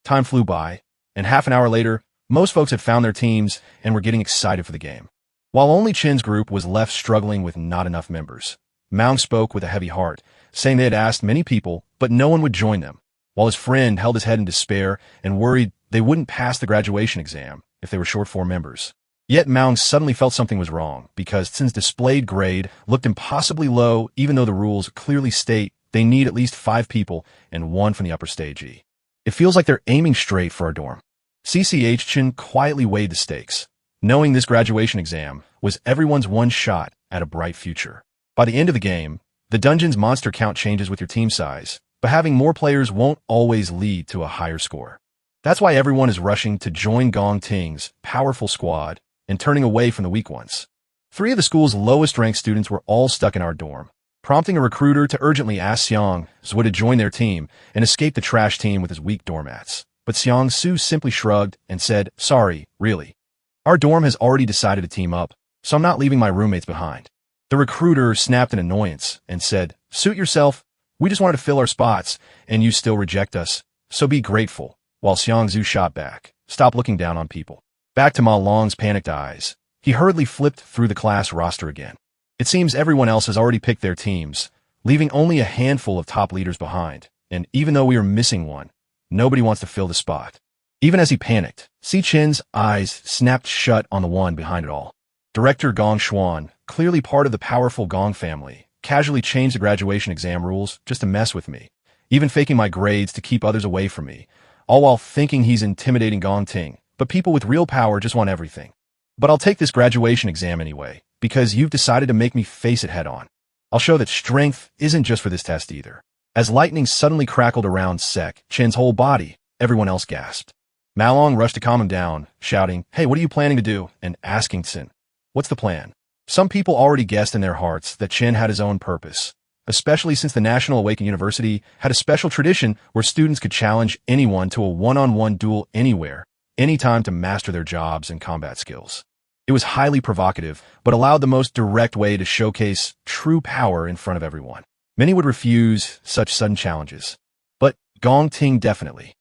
Time flew by, and half an hour later, most folks had found their teams and were getting excited for the game. While only Chin's group was left struggling with not enough members, Maung spoke with a heavy heart, saying they had asked many people, but no one would join them, while his friend held his head in despair and worried they wouldn't pass the graduation exam if they were short 4 members. Yet Maung suddenly felt something was wrong, because Tsin's displayed grade looked impossibly low even though the rules clearly state they need at least 5 people and 1 from the upper stage E. It feels like they're aiming straight for our dorm. CCH Chin quietly weighed the stakes, knowing this graduation exam was everyone's one shot at a bright future. By the end of the game, the dungeon's monster count changes with your team size, but having more players won't always lead to a higher score. That's why everyone is rushing to join Gong Ting's powerful squad and turning away from the weak ones. 3 of the school's lowest-ranked students were all stuck in our dorm, prompting a recruiter to urgently ask Xiang Zhu to join their team and escape the trash team with his weak doormats. But Xiang Su simply shrugged and said, "Sorry, really. Our dorm has already decided to team up, so I'm not leaving my roommates behind." The recruiter snapped in annoyance and said, "Suit yourself. We just wanted to fill our spots, and you still reject us, so be grateful," while Xiang Zhu shot back, "Stop looking down on people." Back to Ma Long's panicked eyes, he hurriedly flipped through the class roster again. It seems everyone else has already picked their teams, leaving only a handful of top leaders behind, and even though we are missing one, nobody wants to fill the spot. Even as he panicked, Si Chin's eyes snapped shut on the one behind it all. Director Gong Xuan, clearly part of the powerful Gong family, casually changed the graduation exam rules just to mess with me, even faking my grades to keep others away from me, all while thinking he's intimidating Gong Ting. But people with real power just want everything. But I'll take this graduation exam anyway, because you've decided to make me face it head on. I'll show that strength isn't just for this test either. As lightning suddenly crackled around Sek Chin's whole body, everyone else gasped. Malong rushed to calm him down, shouting, "Hey, what are you planning to do?" and asking Tsin, "What's the plan?" Some people already guessed in their hearts that Chin had his own purpose, especially since the National Awakened University had a special tradition where students could challenge anyone to a one-on-one duel anywhere, anytime to master their jobs and combat skills. It was highly provocative, but allowed the most direct way to showcase true power in front of everyone. Many would refuse such sudden challenges, but Gong Ting definitely.